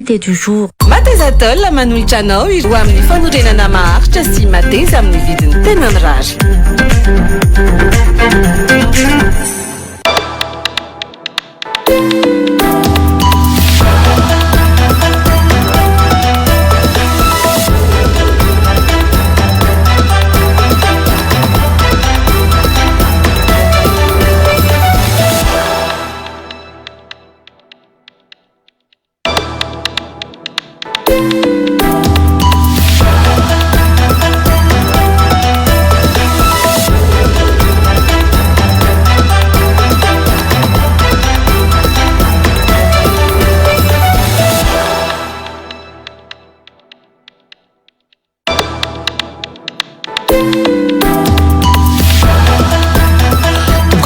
Du jour. Matezatol aman'olotranao ireo amin'ny fanorenana maharitra sy mateza amin'ny vidiny tena mirary.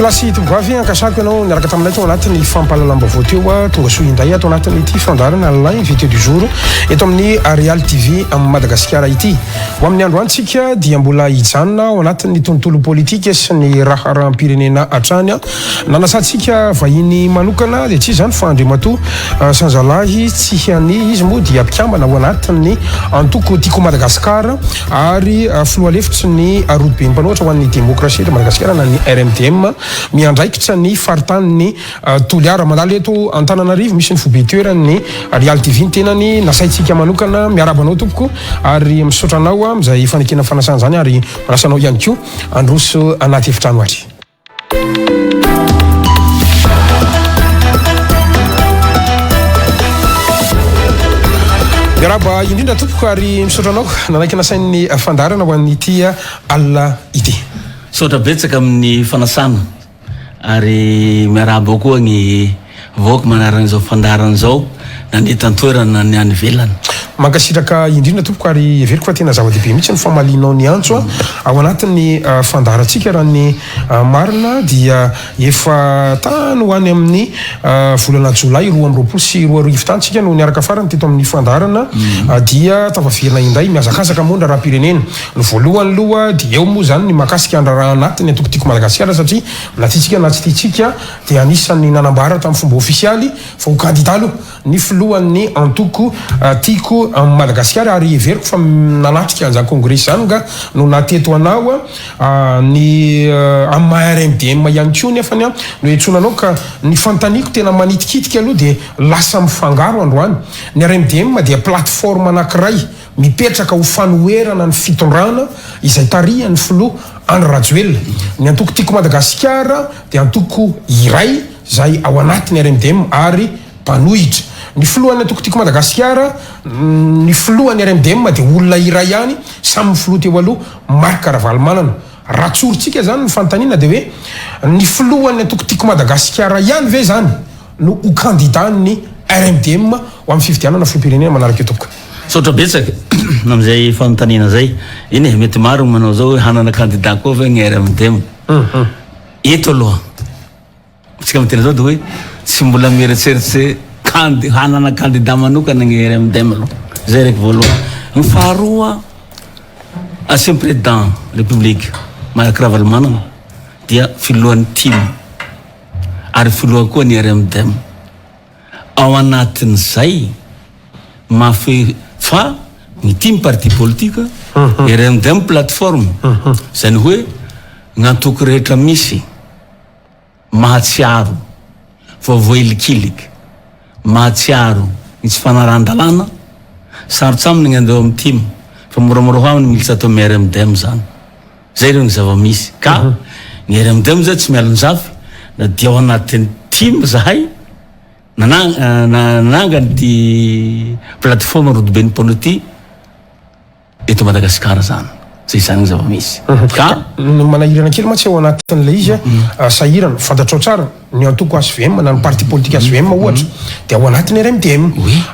Klasy tovovavy ankasako ianao niaraka taminay tao anatin'ny fampahalalam-baovao teo tonga soa indray atao anatin'ity fandarana live invité du jour eto amin'ny Real TV amin'ny Madagasikara ity. Ho amin'ny andro antsika dia mbola hijanona ao anatin'ny tontolo politika sy ny raha rahampirenena hatrany. Nanasantsika vahiny manokana dia tsy zany fa Andriamatoa Sanjalahy Tsihany izy moa dia mpikambana ao anatin'ny antoko tiako Madagasikara ary filoha lefitry ny Route be mpanoatra ho an'ny demokrasia eto Madagasikara na ny RMDM miandraikitra ny faritan'ny Toliara mandalo eto Antananarivo misy ny fobeteurany Real TV tenany nasaitsika manokana miarabanao tompoko ary misaotra anao amin'izay fanekena fanasana zany ary manasanao ihany koa androso anaty efitrano ary. Miaraba indrindra tompoko ary misaotra anao nanaiky nasain'ny fandarana ho an'ity alina ity. Saotra betsaka amin'ny fanasana ary miaraba koa ny vaoaka manaran'izao fandarana zao nandetan-toerana ny any velana. Mankasitraka indrindra tompoko ary everiko fa tena zava-dehibe mihitsy ny famalinao ny antso ao anatin'ny fandarantsika raha ny marina dia efa tany ho any amin'ny volana Jolay 2020 sy 2021 tsika no niaraka farany teto amin'ny fandarana dia tavaverina indray miazakazaka monda raha-pirenena. Ny voalohany loha dia eo moa zany ny makasika andraraha anatiny antokotiko Madagasikara satria na titsika na tsy titsika dia anisan'ny nanambara tamin'ny fomba ofisialy fa ho kandida aloha ny filohan'ny antoko tiako amin'ny Madagasikara ary everiko fa nanatrika an'izany congrès zany nga no nateto anao ny amin'ny RMDM ihany koa nefa no etsonanao ka ny fantaniko tena manitikitika aloha dia lasa mifangaro androany. Ny RMDM dia plateforme anankiray mipetraka ho fanoherana ny fitondrana izay tarihan'ny filoha Andry Rajoelina. Ny antoko tiako Madagasikara dia antoko iray zay ao anatin'ny RMDM ary mpanohitra. Ny filohan'ny antoko tiako Madagasikara, ny filohan'ny RMDM dia olona iray ihany samy filoha teo aloha Marc Ravalomanana. Ratsorintsika zany ny fantaniana dia hoe ny filohan'ny antoko tiako Madagasikara ihany ve zany no ho kandidan'ny RMDM ho amin'ny fifidianana filoham-pirenena manaraka eo tompoko. Saotra betsaka amin'izay fanontaniana zay. Iny mety maro manao zao hanana candidat koa ve ny RMDM. Eto aloha tsika mitena zao dia hoe tsy mbola mieritseritsy hanana candidat manokana ny RMDM aloha. Zay raiky voalohany. Ny faharoa ancien président république Marc Ravalomanana dia filohan'ny team ary filoha koa ny RMDM. Ao anatin'izay mafy fa ny team parti politique RMDM plateforme zany hoe gn'antoko rehetra misy mahatsiaro fa voelikiliky mahatsiaro ny tsy fanaran-dalàna sarotsy aminy gn'andeo amin'ny team fa moramora ho aminy militsy atao amin'ny RMDM zany. Zay reo ny zava-misy ka ny RMDM zay tsy mialony zafy na dia ao anatin'ny team zahay nanangany ty plateforme Route be mpano ty eto Madagasikara zany. Zay zany zava-misy ka manahirana kely mantsy ao anatin'ilay izy sahirana fantatrao tsara ny antoko SVM na ny parti politique SVM ohatra dia ao anatin'ny RMDM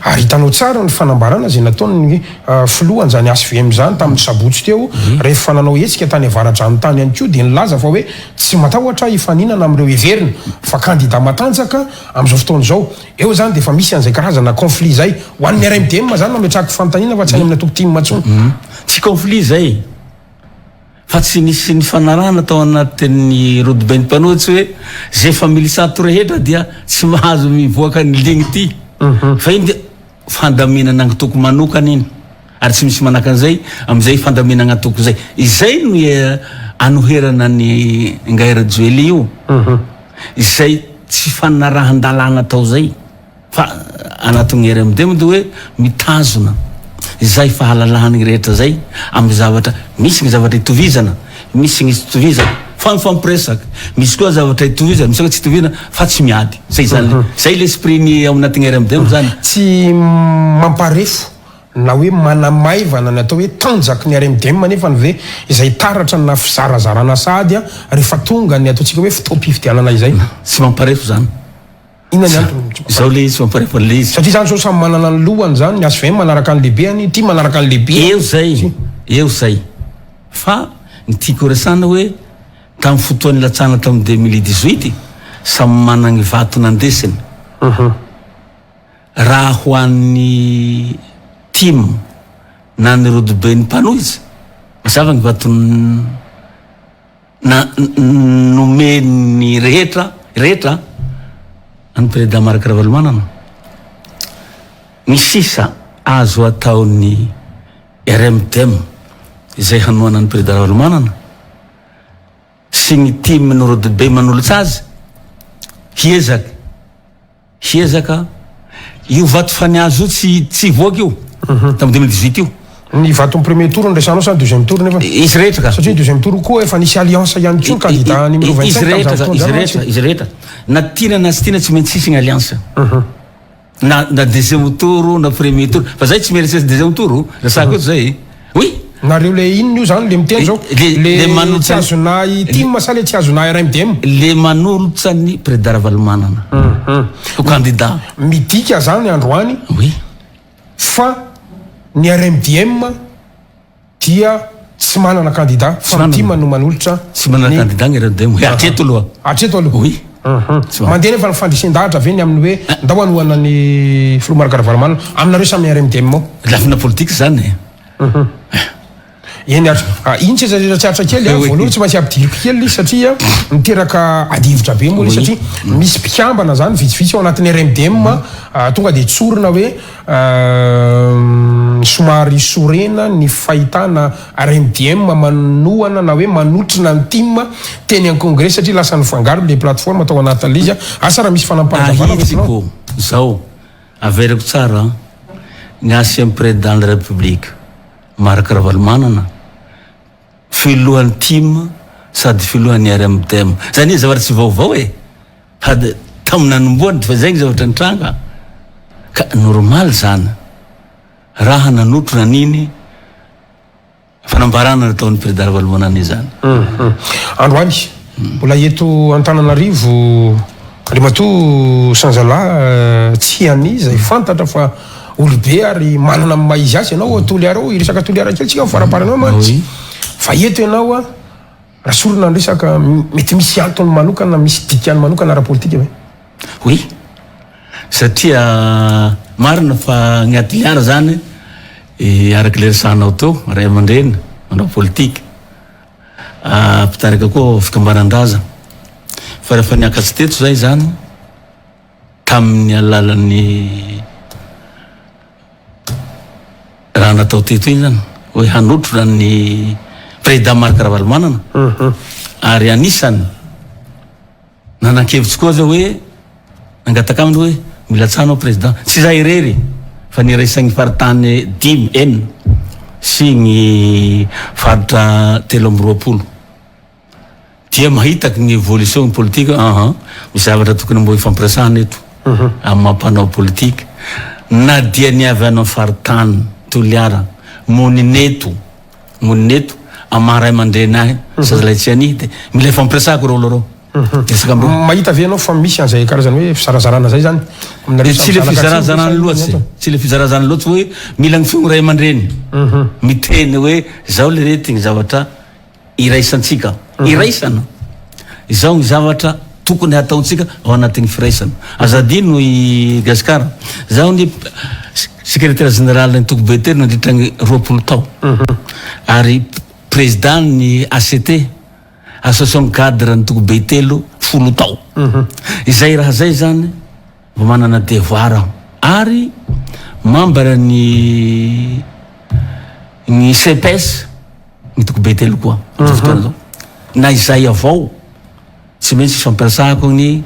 ary hitanao tsara ny fanambarana zay nataony filohany zany SVM zany tamin'ny sabotsy teo rehefa nanao hetsika tany avaradrano tany ihany koa dia nilaza fa hoe tsy matahotra hifaninana amin'ireo heverina fa candidat matanjaka amin'izao fotoana izao. Eo zany dia efa misy an'izay karazana conflit zay ho an'ny RMDM zany nametraka fantaniana fa tsy any amin'ny antoko team matsony. Tsy conflit zay fa tsy nisy ny fanarana tao anatin'ny Route be mpanoatsy hoe zay fa milisato rehetra dia tsy mahazo mivoaka ny ligny ty fa iny fandaminana agnatoko manokana iny ary tsy misy manaka an'izay am'izay fandaminana agnatoko zay izay no anoherana ny Ngaira Joely io izay tsy fanarahan-dalàna tao zay fa anatin'ny RMD de hoe mitazona izay fahalalahany rehetra zay amin'ny zavatra misy ny zavatra itovizana misy ny itovizana fampiresaka misy koa zavatra itovizana misy koa tsy itovizana fa tsy miady zay l'esprit ny ao anatin'ny RMD zany tsy mamparefo na hoe manamaivana ny atao hoe tanjaky ny RMD nefa ny ve izay taratra na fizarazarana sady rehefa tonga ny ataontsika hoe fitaom-pifidianana izay tsy mamparefo zany inona ny antony zao le izy mamparefo le izy satria zany zao samy manana ny lohany zany ny azo ve manaraka ny lehibeany ty manaraka ny lehibe eo zay fa ny tiako resana hoe tamin'ny fotoany latsana tamin'ny 2018 samy managny vato nandesiny raha ho an'ny team na ny rodobe ny mpanohizy mazava ny vato nomeny rehetra any président Marc Ravalomanana ny sisa azo ataon'ny RMDM izay hanoana ny président Ravalomanana sy ny team ny rodobe manolotsy azy hiezaka io vato faniazo tsy voaka io tamin'ny 2018 io ny vato premier tour ndraisanao sa deuxième tour nefa izy rehetra ka satria deuxième tour koa efa nisy alliance ihany koa candidat numéro 25 izy rehetra na tiana na sy tiana tsy maintsy sisy ny alliance na deuxième tour na premier tour fa zay tsy méritsy deuxième tour resaka eto zay oui nareo le inona io zany le miteny zao le tsy azona i team sa le tsy azona RMDM le manolotsa ny président Ravalomanana ho candidat midika zany androany oui fa ny RMDM dia tsy manana candidat fa ny team no manolotra tsy manana candidat ny RMDM hatreto aloha oui mandeha nefa ny fandrisin-dahatra ve ny amin'ny hoe ndao anohana ny Filoha Marc Ravalomanana aminareo samy RMDM ao lafina politique zany iny iny tsy tsatra kely voalohany tsy maintsy ampidiriko kely izy satria miteraka adivitra be moa izy satria misy mpikambana zany vitsivitsy ao anatin'ny RMDM tonga de tsorona hoe somary sorena ny fahitana RMDM manohana na hoe manotrina ny team teny an congrès satria lasa ny fangaro le plateforme atao anatin'le izy asa raha misy fanamparazavana zao averiko tsara ny ancien président de la République Marc Ravalomanana filohan'ny team sady filohan'ny RMDM zany izy zavatra tsy vaovao sady tamin'ny nanomboany fa zay ny zavatra nitranga ka normal zany raha nanotro naniny fanambarana nataon'ny président Ravalomanana zany androany mbola eto Antananarivo Andriamatoa Sanzala tsy any zay fantatra fa olobe ary manana amin'ny maizy azy ianao toliara ao iresaka toliara kely tsika faraparanao mantsy fa eto ianao raha sorona ny resaka mety misy antony manokana misy dikany manokana ara-politika ve oui satria marina fa ny atiliara zany araky le resanao teo ray aman-dreny manao politika pitarika koa fikambanan-draza fa rehefa niakatsy teto zay zany tamin'ny alalan'ny raha natao teto iny zany hoe hanotrona ny président Marc Ravalomanana ary anisany nanan-kevitsy koa zao hoe nangataka aminy hoe mila tsano président tsy zay irery fa niraisagny faritany 10 sy ny faritra 320 dia mahitaky ny évolution ny politique misy zavatra tokony mbo ifampiresahana eto amin'ny mampanao politique na dia niavy anao faritany toliara monineto amaray aman-drenahy zazalay tsy ani de mila ifampiresahako rolo mahita ve anao fa misy an'izay karazany hoe fizarazarana zay zany tsy le fizarazarana loatsy hoe mila ny fiogno ray aman-dreny miteny hoe zao le rety ny zavatra iraisantsika iraisana izao ny zavatra tokony hataontsika ao anatin'ny firaisana azadino i Gaskara zao ny secrétaire général ny toko be telo nandritrany 20 tao ary président ny ACT association cadre ny toko be telo 10 tao izay raha zay zany mba manana devoir ary membre ny CPS ny toko be telo koa fotoana zao na izay avao tsy maintsy fampiasako ny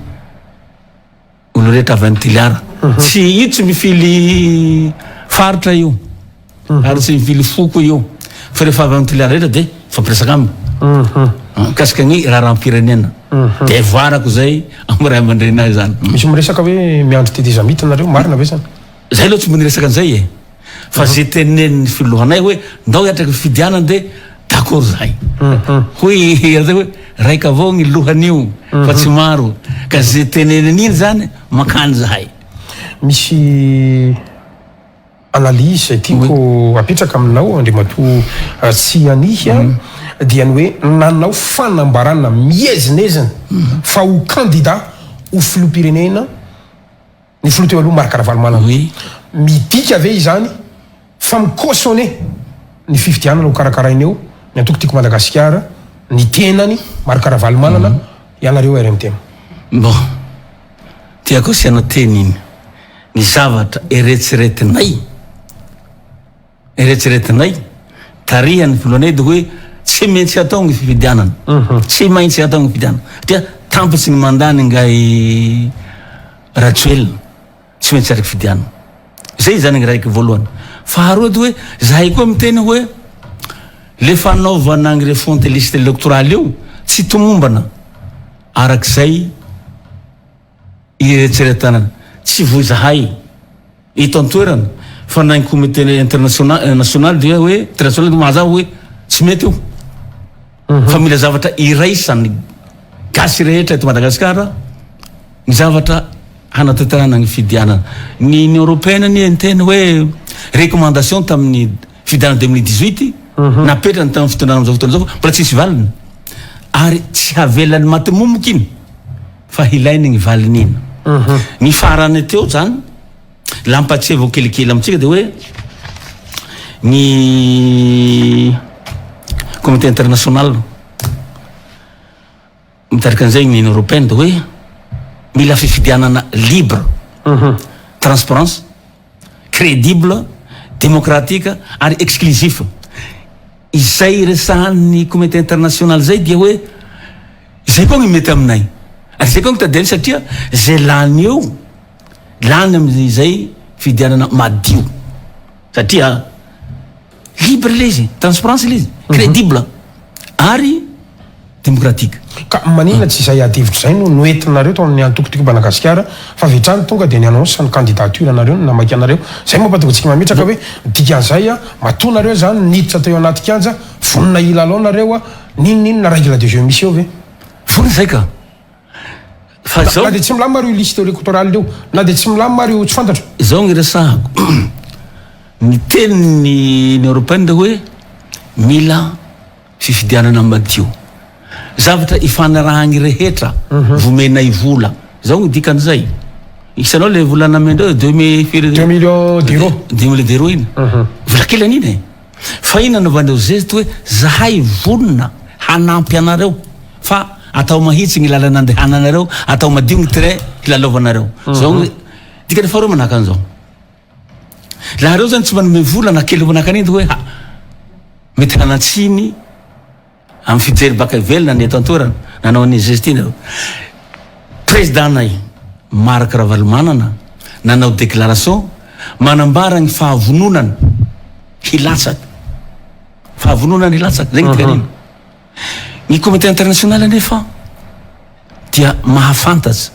olo rehetra avy amin'ny tiliara tsy io tsy mifily faritra io ary tsy mifily foko io fa rehefa avy amin'ny tiliara rehetra de fampiasaka aminy kasika ny raharam-pirenena de voarako zay amin'ny ray aman-dreny azy zany misy miresaka hoe miandro teteza mity nareo marina ve zany zay loha tsy miresaka an'izay e fa zay teneniny filohanay hoe ndao hiatraky fidianana de d'accord zahay hoy zay hoe raika avao ny lohan'io fa tsy maro ka zay teneniny iny zany makany zahay misy analyse zay tiako apetraka aminao andriamato tsy anihy dia ny hoe nanao fanambarana miezinezina fa ho candidat ho filoham-pirenena ny filoha teo aloha Marc Ravalomanana midika ve izany fa micautionné ny fifidianana ho karakarainy eo ny antoko tiako Madagasikara ny tenany Marc Ravalomanana ianareo RMT bon tiako asiana teny iny ny zavatra eretseretinay tarihany filohanay de hoe tsy maintsy atao ny fifidianana tsy maintsy atao ny fifidianana dia tampatsy ny mandany ngay Rajoelina tsy maintsy araky fidianana zay zany ny raiky voalohany faharoa de hoe zahay koa miteny hoe le fanaovana ny refonte liste électorale io tsy tomombana arak'izay iretseretanana tsy voy zahay ito antoerana fa nainy comité international dia hoe international mahazava hoe tsy mety io fa mila zavatra iraisany gasy rehetra eto Madagasikara ny zavatra hanatanterana ny fidianana ny Union européenne ny tena hoe recommandation tamin'ny fidianana 2018 napetrany tamin'ny fitondrena am'izao fotoana zao mbola tsisy valiny ary tsy havelany matimomoka iny fa hilainy ny valiny iny ny farany teo zany lampatsevao kelikely amitsika de hoe ny comité international mitarika an'izay ny Union européenne de hoe mila fifidianana libre transparence crédible démocratique ary exclusif izay resahan'ny comité international zay dia hoe izay koa ny mety aminay ary zay koa ny tadiny satria zay lany eo lany am'izay fidianana madio satria libre le izy transparence le izy crédible ary démocratique ka manina tsy izay adivitra zay no noentinareo tao amin'ny antokotiko Madagasikara fa vetrany tonga de ny annonce ny candidature anareo namaky anareo zay mampatongatsika mametraka hoe dikan'izay matonareo zany niditra teo anaty kianja vonina ilalao nareo ninonino na règle de jeu misy eo ve fony zay ka fa zao na de tsy milamy mareo liste électorale leo na de tsy milamy mareo tsy fantatro zao ny resahako ny teniny ny européenne de hoe mila fifidianana madio zavatra ifanarahagny rehetra vomenay vola zao ny dikan'izay isanao le volana mendreo 2 millions d'euros iny vola kely aniny fa ina novan'ireo zezity hoe zahay vonina hanampy anareo fa atao mahitsy ny lalana andehananareo atao madio ny train hilalovanareo zao ny dikany faharoa manahaka an'izao laha reo zany tsy manome vola na kely vonaka aniny hoe mety hanatsiny amin'ny fijery baka ivelona ny eto antoerana nanao ny gestine reo présidentanay Marc Ravalomanana nanao déclaration manambara ny fahavononana hilatsaka fahavononana hilatsaka zay ny tikaniny ny comité international nefa dia mahafantatsy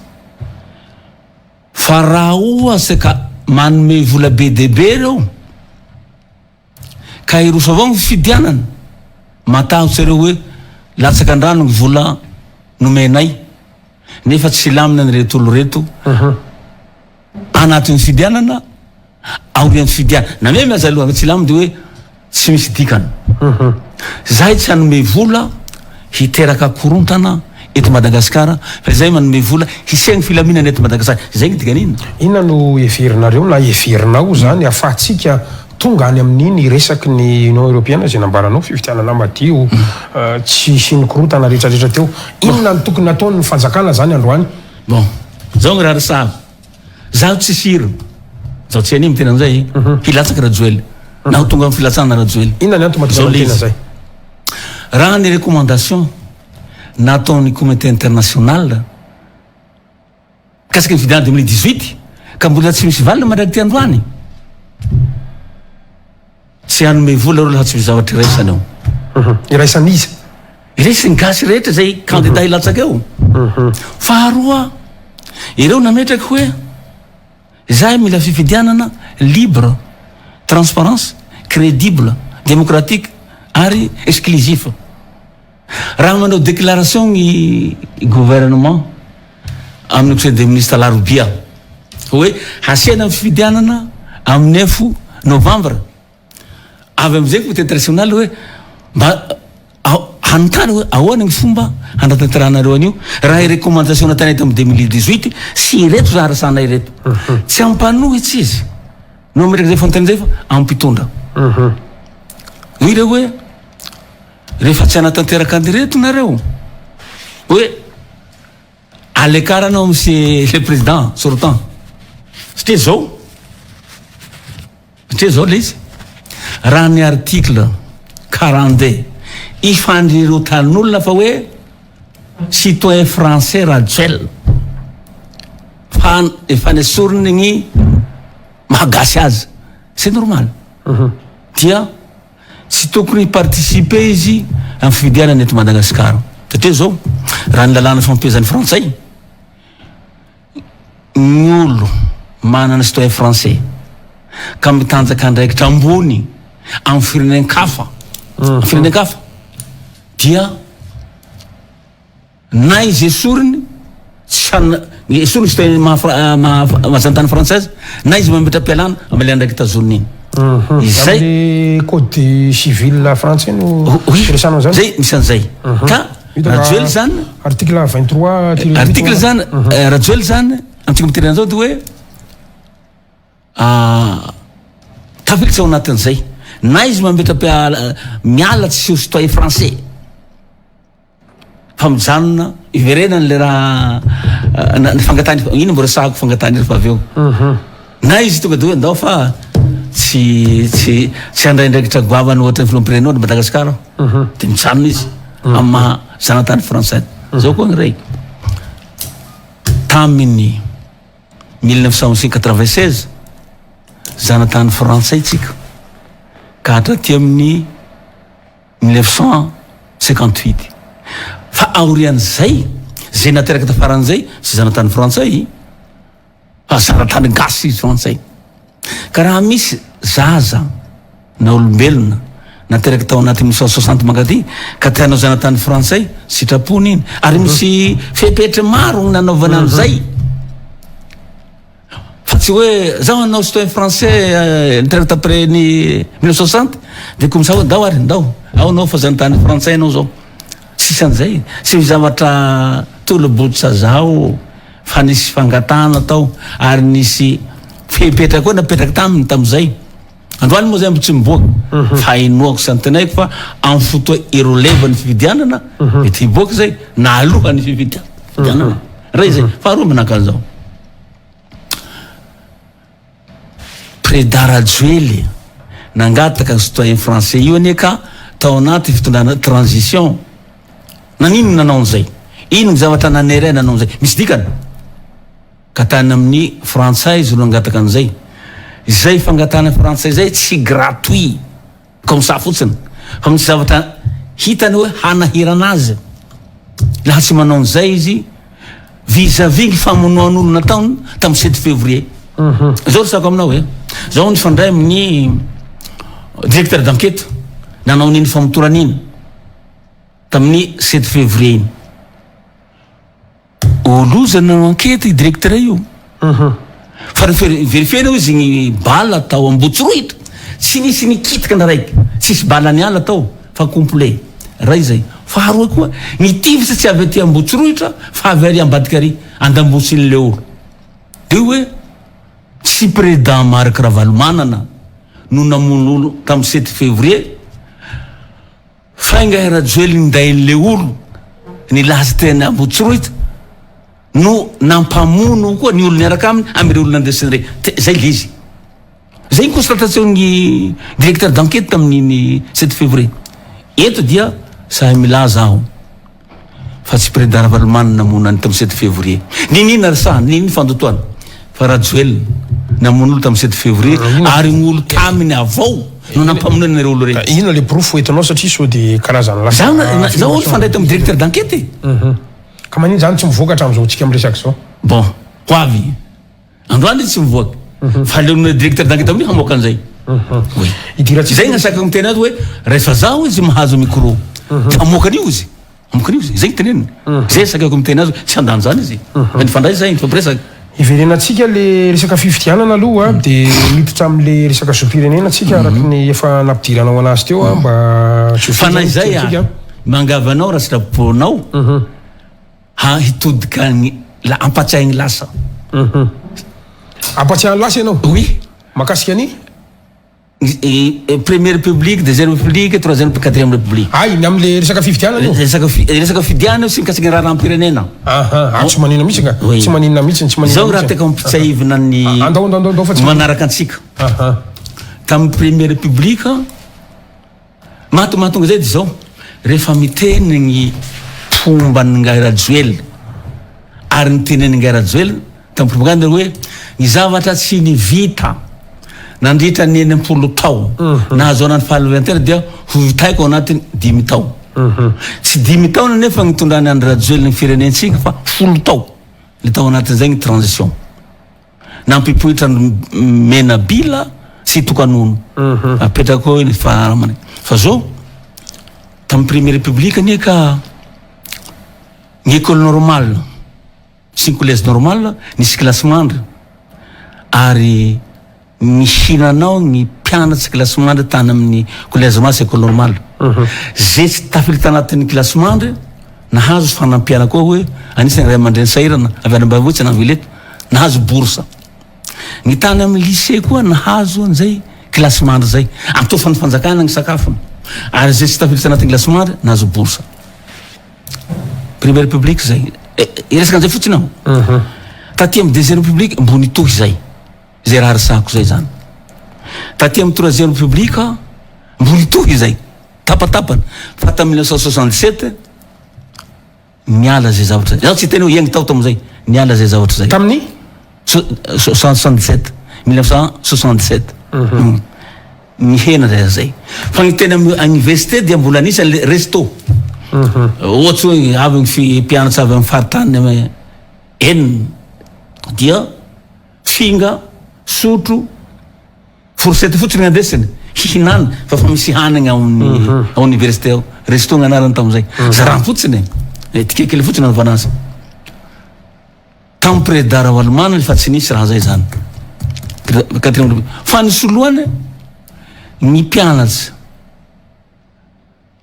fa raha ohatsy ka manome vola be dehibe reo ka iroso avao ny fidianana matahotsy reo hoe latsaka andrano ny vola nomenay nefa tsy lamina ny retolo reto anatin'ny fidianana aorian'ny fidianana na me miaza aloha tsy lamina de hoe tsy misy dikana zahay tsy hanome vola hiteraka korontana eto Madagasikara fa zay manome vola hisegny filaminana eto Madagasikara zay ny dikanina inona no everinareo na everinao zany afahatsika tonga any amin'iny resaky ny Union européenne zay nambaranao fifidianana madio tsy sinikorotana rehetrarehetra teo inona ny tokony nataony fanjakana zany androany bon zao ny raha resahako zaho tsy siro zao tsy any mitena am'zay hilatsaky rajoely na ho tonga amin'ny filatsana rajoely inona ny antony mahatonga zay raha ny recommandation nataon'ny comité international kasika ny fidiana 2018 ka mbola tsy misy valina mandraky ty androany tsy hanome vola reo laha tsy misy zavatra iraisany ao iraisan'iza iresy ny gasy rehetra zay candidat hilatsaky eo faharoa ireo nametraky hoe zay mila fifidianana libre transparence crédible démocratique ary exclusif raha manao déclaration ny gouvernement amin'ny conseil des ministres larobia hoe hasiana amin'ny fifidianana amin'ny 9 novembre avy am'izay comité international hoe mba hanontany hoe ahoana ny fomba handatanteranareo an'io raha i recommandation natany eto amin'ny 2018 sy ireto za rasana ireto tsy ampanohitsy izy no metraky zay fanontany zay fa ampitondra hoy ireo hoe rehefa tsy hanatanteraka an'ireto nareo hoe alecaranao monsieur le président sortant satria zao le izy raha ny article 42 ifandrirotan'olona fa hoe citoyen français rajoel efa nesoriny ny mahagasy azy c'est normal dia tsy tokony participer izy amin'ny fidianana eto Madagasikara satria zao raha ny lalàna fampezan'ny frantsay ny olo manana citoyen français ka mitanjaka andraikitra ambony amin'ny firenenkafa firenenkafa dia na izy esoriny esoriny citoyen mahazantany française na izy mametra-pialana amle andraiky États-Unis izay code civil français no resanao zany zay misy an'izay ka rajoely zany article 23 article zany rajoely zany amitsika miterana zao dia hoe tafilitsy ao anatin'izay na izy mametra miala tsy sio citoyen français fa mijanona iverenany le raha ny fangatany ino mbo resahako fangatany rehefa avy eo na izy tonga de hoe ndao fa tsy andraindraikitra goavany ohatra ny filoam-pirenena de Madagasikara de mijanona izy amin'ny maha zanatany français zao koa ny raiky tamin'ny 1996 zanatany français tsika ka hatraty amin'ny 1958 fa aorian'izay zay nateraka tafaran'izay sy zanatany français fa zanatany gasy izy français ka raha misy zaza na olombelona nateraka tao anaty 1960 mangaty ka tianao zanatany français sitrapony iny ary misy fepetra maro ny nanaovana an'izay fa tsy hoe zaho anao citoyen français nateraka taprès ny 1960 de comme ça hoe ndao ary ndao ao anao fa zanatany français anao zao sisy an'izay sy zavatra tolobotra zao fa nisy fangatana tao ary nisy fepetra koa napetraka taminy tam'izay androany moa zay mbo tsy miboaka fa inoako sy antenaiko fa amin'ny fotoa irolevany fividianana mety hiboaka zay na alohany fividianana ray zay faharoa manaka an'izao président Rajoely nangataka ny citoyen français io anie ka tao anaty fitondrana transition nanino nanao an'izay ino ny zavatra naneray nanao an'izay misy dikany ka tany amin'ny frantsay izy olo angataka an'izay zay fangatana frantsay zay tsy gratuit comme ça fotsiny fa misy zavatra hitany hoe hanahirana azy laha tsy manao an'izay izy vis-à-vis ny famonoan'olo nataony tamin'ny 7 février zao resako aminao hoe zao nifandray amin'ny directeur d'enquête nanao niny famotoran'iny tamin'ny 7 février iny olozany nanao enquête directeur io fa verifienao izy ny bala tao ambotsirohitra tsy nisy nikitika na raiky tsisy bala ny ala tao fa complet ray zay faharoa koa ny tivitra tsy avy aty ambotsirohitra fa avy ary ambadika ary andambosin'le olo de hoe tsy président Marc Ravalomanana no namon'olo tamin'ny 7 février fainga Rajoely nindain'le olo ny laza tena ambotsirohitra no nampamono koa ny olo niaraka aminy amire olo nandesiny re zay le izy zay constatation-ny directeur d'enquête tamin'iny 7 février eto dia sahay milaza aho fa tsy président Valomany namonany tamin'ny 7 février ninina resahany nininy fandotoana fa Rajoel namon'olo tamin'ny 7 février ary gn'olo taminy avao no nampamonanareo olo reny ino le proof hoentinao satria sao de karazana lasa zao olo fandray tamin'ny directeur d'enquête ka manino zany tsy mivoaka hatramin'izao tsika miresaky zao bon ho avy androany tsy mivoaka fa leona directeur d'enquête amin'io hamoaka an'izay oui zay gnasaka miteny azy hoe rehefa zaho izy mahazo micro amoakan'io izy zay teneniny zay sakako miteny azy tsy andany zany izy nifandray zay nifampiresaky iverenatsika le resaka fifidianana aloha de miditra am'le resaka zopirenena tsika araky ny efa nampidiranao anazy teo mba fanay zay mangavanao raha sitraponao ha hitodika la ampatsiahigny lasa ampatsiahany lasa ianao oui makasika any première république deuxième république troisième quatrième république ay ny am'le resaka fifidianana io resaka fidiana sy mikasiky raha rampirenena tsy manina mihitsy nga tsy manina mihitsy tsy manina zao raha teka mipitsahivina ny andao fa manaraka antsika tamin'ny première république mahatonga zay dy zao rehefa miteny ny fombany nga Rajoel ary niteneny nga Rajoel tamin'ny propagande hoe ny zavatra tsy ny vita nandritra ny 90 tao nahazo anany parlementaire dia ho vitaiko anatiny 10 tao tsy 10 tao nefa nitondrany andry Rajoel ny firenentsika fa 10 tao le tao anatin'izay ny transition nampipoitra mena bila sy tokanono apetrako ny faramana fa zao tamin'ny première république anie ka ny école normale sy ny collège normal nisy classement ary ny hinanao ny mpianatsy classement tany amin'ny collège masy école normale zay tsy tafily tanatin'ny classement nahazo fanampiana koa hoe anisany ray aman-dreny sahirana avy any ambanivohitsy navilety nahazo bourse ny tany amin'ny lycée koa nahazo an'izay classement zay amtofany fanjakana ny sakafony ary zay tsy tafily tanatin'ny classement nahazo bourse première république zay iresaka an'izay fotsiny aho taty amin'ny deuxième république mbony tohy zay zay raha resahako zay zany taty amin'ny troisième république mbony tohy zay tapatapany fa tamin'ny 1967 niala zay zavatra zay tsy teny hoe iagny tao tam'izay niala zay zavatra zay tamin'ny 1977 nihena zay fa ny tena université dia mbola anisy le resto ohatsy hoe avy ny mpianatsy avy amin'ny faritany enina dia finga sotro forsety fotsiny andesiny hihinana fa misy hanagna ao université ao resto gnanarany tam'izay zaraha fotsiny tikekely fotsiny anovanasa tamin'ny président Valomany fa tsy nisy raha zay zany fa ny soloany ny mpianatsy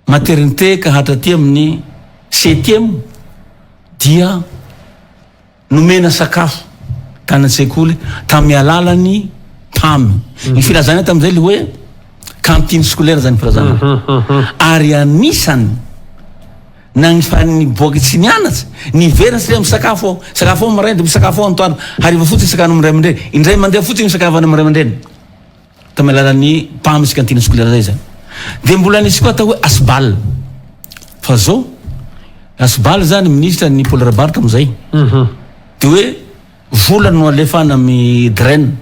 maternité ka hatraty amin'ny 7e dia nomena sakafo tany an-tsekoly tamin'ny alalany PAM ny filazana tamin'izay le hoe cantine scolaire zany filazana ary anisany na ny boaky tsy nianatsy niverina sy misakafo sakafo maraina de misakafo antoandro hariva fotsiny sakano miray aman-dreny indray mandeha fotsiny misakafo miray aman-dreny tamin'ny alalan'ny PAM sy cantine scolaire zay zany de mbola nisy koa atao hoe asbal fa zao asbal zany ministre ny Paul Rabar tam'izay de hoe vola no alefana amin'ny draine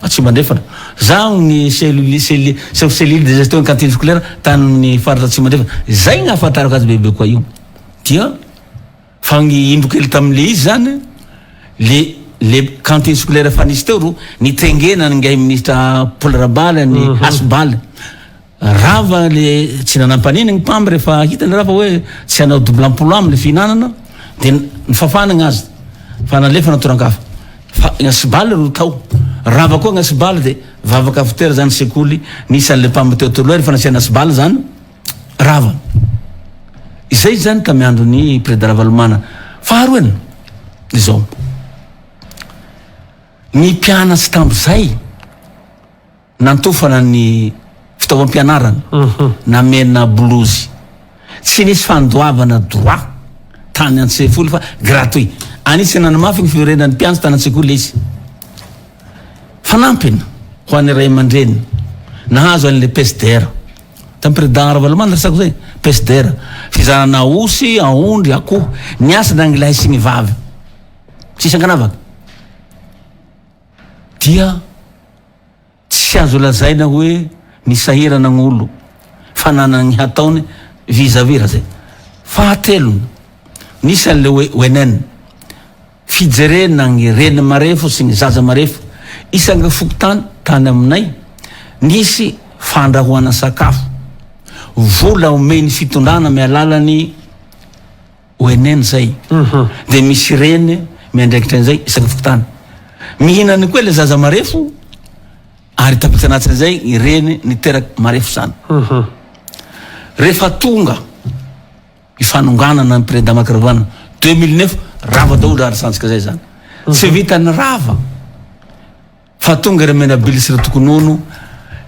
tsy mandefana zaho ny cellule de gestion cantine scolaire tany ny faritra tsy mandefana zay gny ahafantarako azy bebe koa io dia fa gny indro kely tamin'le izy zany le cantine scolaire fa nisy teo ro nitengena ngay ministre Paul Rabal ny asbal rava le tsy nanampanina gny PAM rehefa hitany rava hoe tsy hanao double emploi am'le fihinanana de nifafanagna azy fa nalefana torankafa fa gn'asbal ro tao rava koa gn'asbal de vava cafetière zany sekoly nisy an'le PAM teo toloha fa nasiana asbal zany rava izay zany tamy andron'ny président Valomana faharoany izao ny mpianatsy tam'izay nantofana ny fitaovam-pianarana namena blouse tsy nisy fandoavana droit tany an-tsekoly fa gratuit anisy nanamafy ny fiverenan'ny mpianatsy tany an-tsekoly izy fanampina ho an'ny ray aman-dreny nahazo an'le PSDR tamin'ny président Ravalomanana resako zay PSDR fizarana osy aondry akoho ny asana ny lahy sy ny vavy tsisy ankanavaka dia tsy azo lazaina hoe nisahirana gn'olo fananany hataony vizavira zay fahatelony nisy an'le ONN fijerena ny reny marefo sy ny zaza marefo isanga fokotany tany aminay nisy fandrahoana sakafo vola omeny fitondrana mialalany ONN zay de misy reny miandraikitra an'izay isanga fokotany mihinany koa le zaza marefo ary tapitanatsiny zay ireny niteraky marefo zany rehefa tonga ifanonganana ny président Makaravana 2009 rava daolo ary santsika zay zany tsy vitany rava fa tonga re mena bilisy re tokonono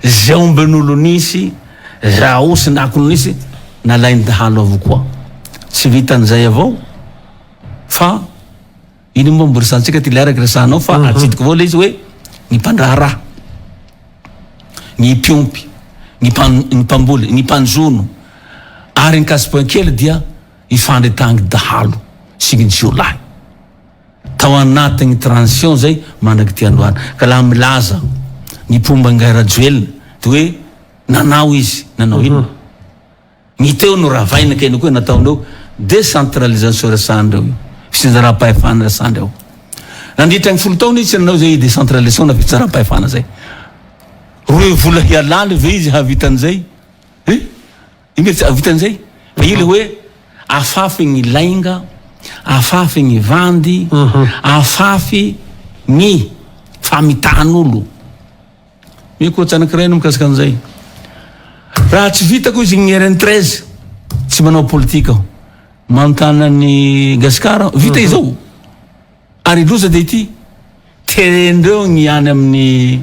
zay omben'olo nisy za osy nakono nisy nalainy dahalo avo koa tsy vitan'izay avao fa iny moa mbo resantsika ty le araky resanao fa atsidiko avao le izy hoe ny mpandraharaha ny piompy ny mpamboly ny mpanjono ary ny kasipankely dia ifandretagny dahalo sy ny jiolahy tao anatin'ny transition zay mandraky ty androany ka laha milaza ny pomba ngairajoelina de hoe nanao izy nanao ino ny teo no ravaina keny koa nataoneo décentralisation resandreo fisinjaram-pahefana resandreo nandritra ny folo taona izy tsy nanao zay décentralisation na fisinjaram-pahefana zay roe vola hialala ve izy havitan'izay imetsy havitan'izay fa ile hoe afafy ny lainga afafy ny vandy afafy ny famitahan'olo mikoa tsanakiraino mikasika an'izay raha tsy vitako izy ny RN13 tsy manao politika aho manontana ny gasikara vita izao ary loza de ity terendreo ny any amin'ny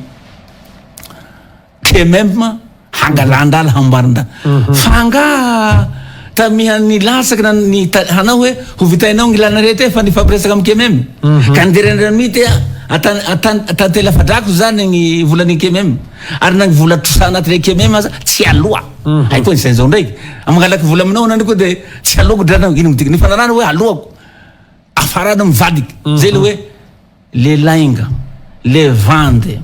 KMM hangalandrala hambarindra fanga tamihan'ny latsaky na ny hanao hoe ho vitainao ny lana rety fa ny fampiresaka amin'ny KMM ka niderendreo mity atantely afadrako zany ny volan'ny KMM ary na ny vola trosa anaty le KMM aza tsy aloha hay koa nysain'izao ndraiky amangalaky vola aminao nany koa de tsy alohako dranao ino midiky ny fanarana hoe alohako afarana mivadiky zay le hoe le lainga le vandy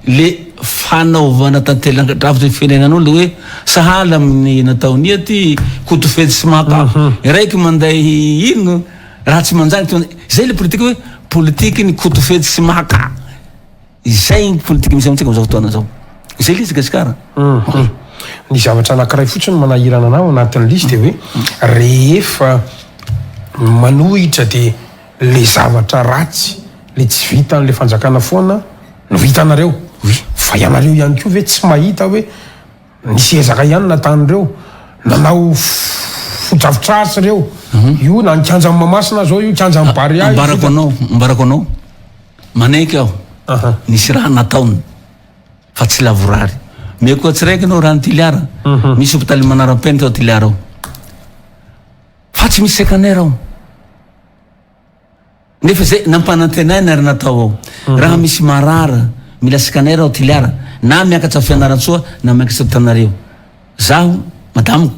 le fanaovana tantelan-drafitra firenenan'olo hoe sahala amin'ny nataonia ty kotofety sy maka raiky manday ino raha tsy manjany zay le politika hoe politiky ny kotofety sy maka zay ny politika misy amintsika am'izao fotoana zao zay le izy gasikara ny zavatra anankiray fotsiny manahirana anao anatin'ny lisy de hoe rehefa manohitra de le zavatra ratsy le tsy vitan'le fanjakana foana no vitanareo fa ianareo ihany koa ve tsy mahita hoe nisy ezaka ihany natanyreo nanao fodrafitrasy reo io na nikanja amin'ny mamasina zao io kanja amin'ny bary mbarako anao manaiky aho nisy raha nataony fa tsy lavorary me koa tsy raiky anao raha ny tiliara misy hopitaly manaram-peny tao tiliara ao fa tsy misy sekaner ao nefa zay nampanantenaina ary natao ao raha misy marara mila scanner ao tiliara na miakatra fianaran-tsoa na miakatra tanareo zaho madamiko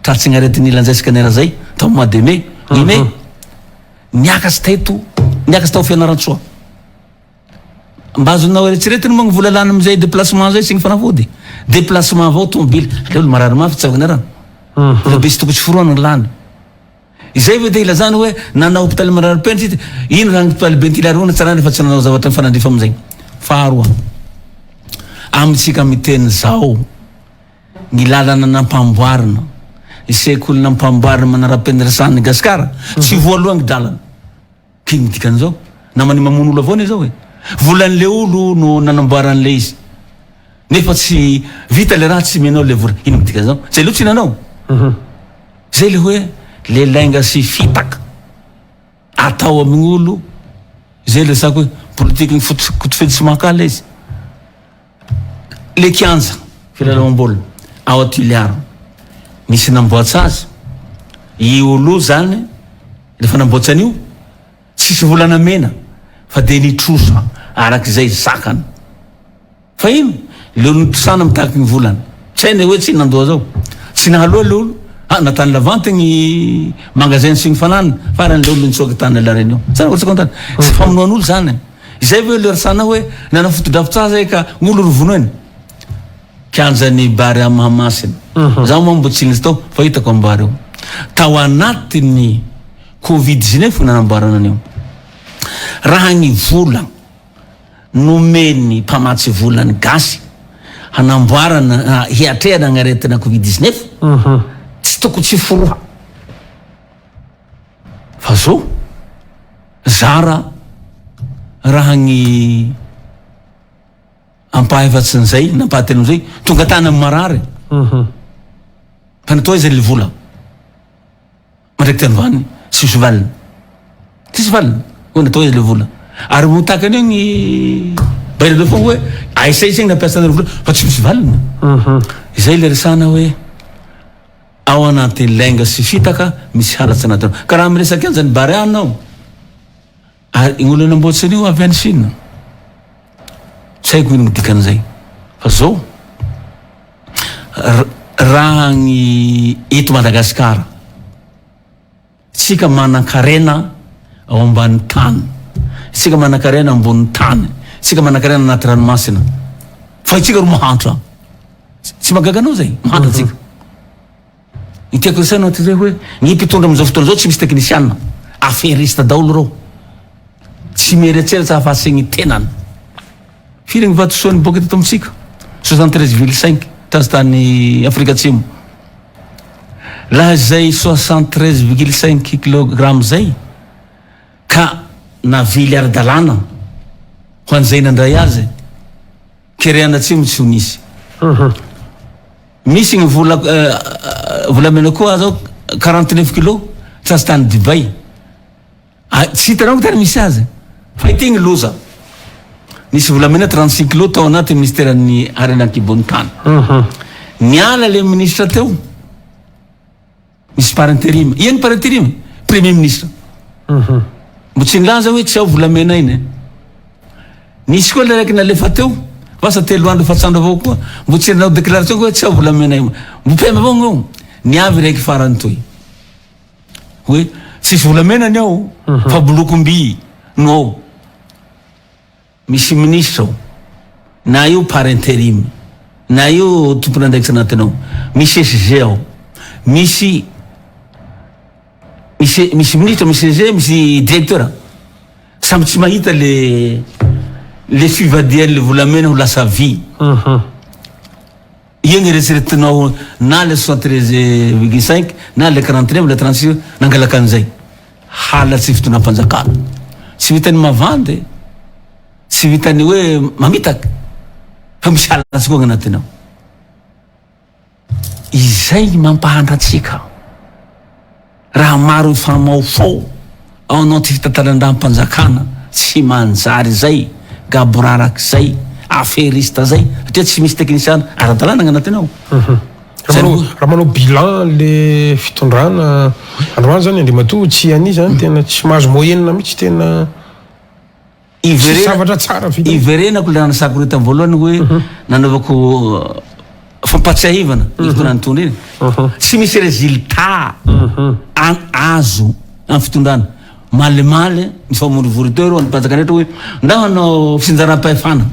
tratsy ny aretin'ilan'izay scanner zay tao mois de mai ine niakatsy teto niakatsy tao fianaran-tsoa mba azonao eritreretiny moa ny vola lany am'izay déplacement zay sy ny fanafody déplacement avao tomobily le olo marary mafy tsy avana raha be sy toko tsy foroana ny lany izay ve de ilazany hoe nanao hopitaly marary-penitra ino raha ny hopitaly bentilarona tsarany fa tsy nanao zavatra ny fanandrifa am'izay faharoa amitsika miteny zao ny lalana nampamboarina isekoly nampamboarina manara-penitra resan'ny gasikara tsy voalohany dalana kiny dikan'izao namany mamono olo avao ny zao hoe volan'le olo no nanamboaran'le izy nefa tsy vita le raha tsy menao le vola ino midikan'izao zay lo tsy nanao zay le hoe le lainga sy fitaka atao amin'ny olo zay le sako hoe politiky ny kotofety sy makala izy le kianja filalamam-bola ao atiliara misy namboatsy azy i olo zany rehefa namboatsan'io tsisy volana mena fa de nitrosa arak'izay zakany fa ino leo nipisana mitahaka ny volana saina hoe tsy nandoa zao tsy nahaloha le olo natany lavanty ny magasin sy ny fananina farany le olo nitsoaka tany la reny eo zany ohatsy kontany tsy famonoan'olo zany izay hoe le risana hoe nana fotodrafitsa zay ka gn'olo rovonoeny kianjany bary amahamasina zaho moa mbo tsy izy tao fa hitako ambary eo tao anatiny Covid-19 nanamboarana an'io raha ny vola nomeny mpamatsy volany gasy hanamboarana hiatrehana agnaretina Covid-19 tsy toko tsy foroha fa so zara raha ny ampahefatsin'izay nampahaten'izay tonga tany amin'ny marary fa natao izy le vola mandraiky tany vany sisy valiny hoe natao izy le vola ary motakany eo ny bailale fo hoe aisay segny nampiasana le vola fa tsy misy valiny izay le resana hoe ao anaty lainga sy fitaka misy halatsy anatiny ka raha miresaky an'izany bary anao ary gn'olo namboatsy an'io avy any Chine tsy haiko ino dikan'izay fa zao raha ny eto Madagasikara tsika manan-karena ao ambany tany tsika manan-karena ambony tany tsika manan-karena anaty ranomasina fa itsika ro mahantra tsy magaganao zay mahantra tsika itiako resanao ty zay hoe ny mpitondra am'izao fotoana zao tsy misy teknisianina aferista daolo reo tsy mieretseretsy ahafasegny tenany firy gny vatosoany boka teto amitsika 73,5 tazitany Afrika Atsimo laha zay 73,5 kilogramme zay ka navily ara-dalàna ho an'izay nandray azy kereana atsimo tsy ho nisy misy gny volamena koa zao 49 kilo tazitany Dubai tsy hitanao tany misy azy fa itegny loza nisy volamena 36 kilo tao anaty ministèran'ny arenan-kibony tany niala le ministre teo misy par intérim iany par intérim premier ministre mbo tsy nilaza hoe tsy ao volamena iny nisy koa le raiky nalefa teo vasa 3 andro fatsandro avao koa mbo tsy nanao déclaration hoe tsy ao volamena iny mbo pema avao gn'eo niavy raiky farany toy hoe tsisy volamena ny ao fa bolokomby no ao misy ministre na io par intérim na io tompony andraikitsy anatinao misy SG ao misy ministre misy SG misy directeur samby tsy mahita le fivadiany le volamena ho lasa vy igny eritreretinao na le 73,5 na le 49 le 36 nangalaka an'izay halatsy fitonam-panjakana tsy vitany mavandy tsy vitany hoe mamitaka fa misy halatsy koa agnatinao izay mampahandratsika raha maro famaofao ao anao ty fitatalandram-panjakana tsy manjary zay gaboraraky zay aferista zay satria tsy misy teknisiana ara-dalàna agnatinao raha manao bilan le fitondrana androany zany andrimatoa tsy ani zany tena tsy mahazo moyenina mihitsy tena zavatra tsara vita iverenako le nanasako rety amin'ny voalohany hoe nanaovako fampatsiahivana fitondrany tondra iny tsy misy résultat azo amin'ny fitondrana malimaly ny famorivoriteurs ny mpanjakana rehetra hoe ndao hanao fisinjaram-pahefana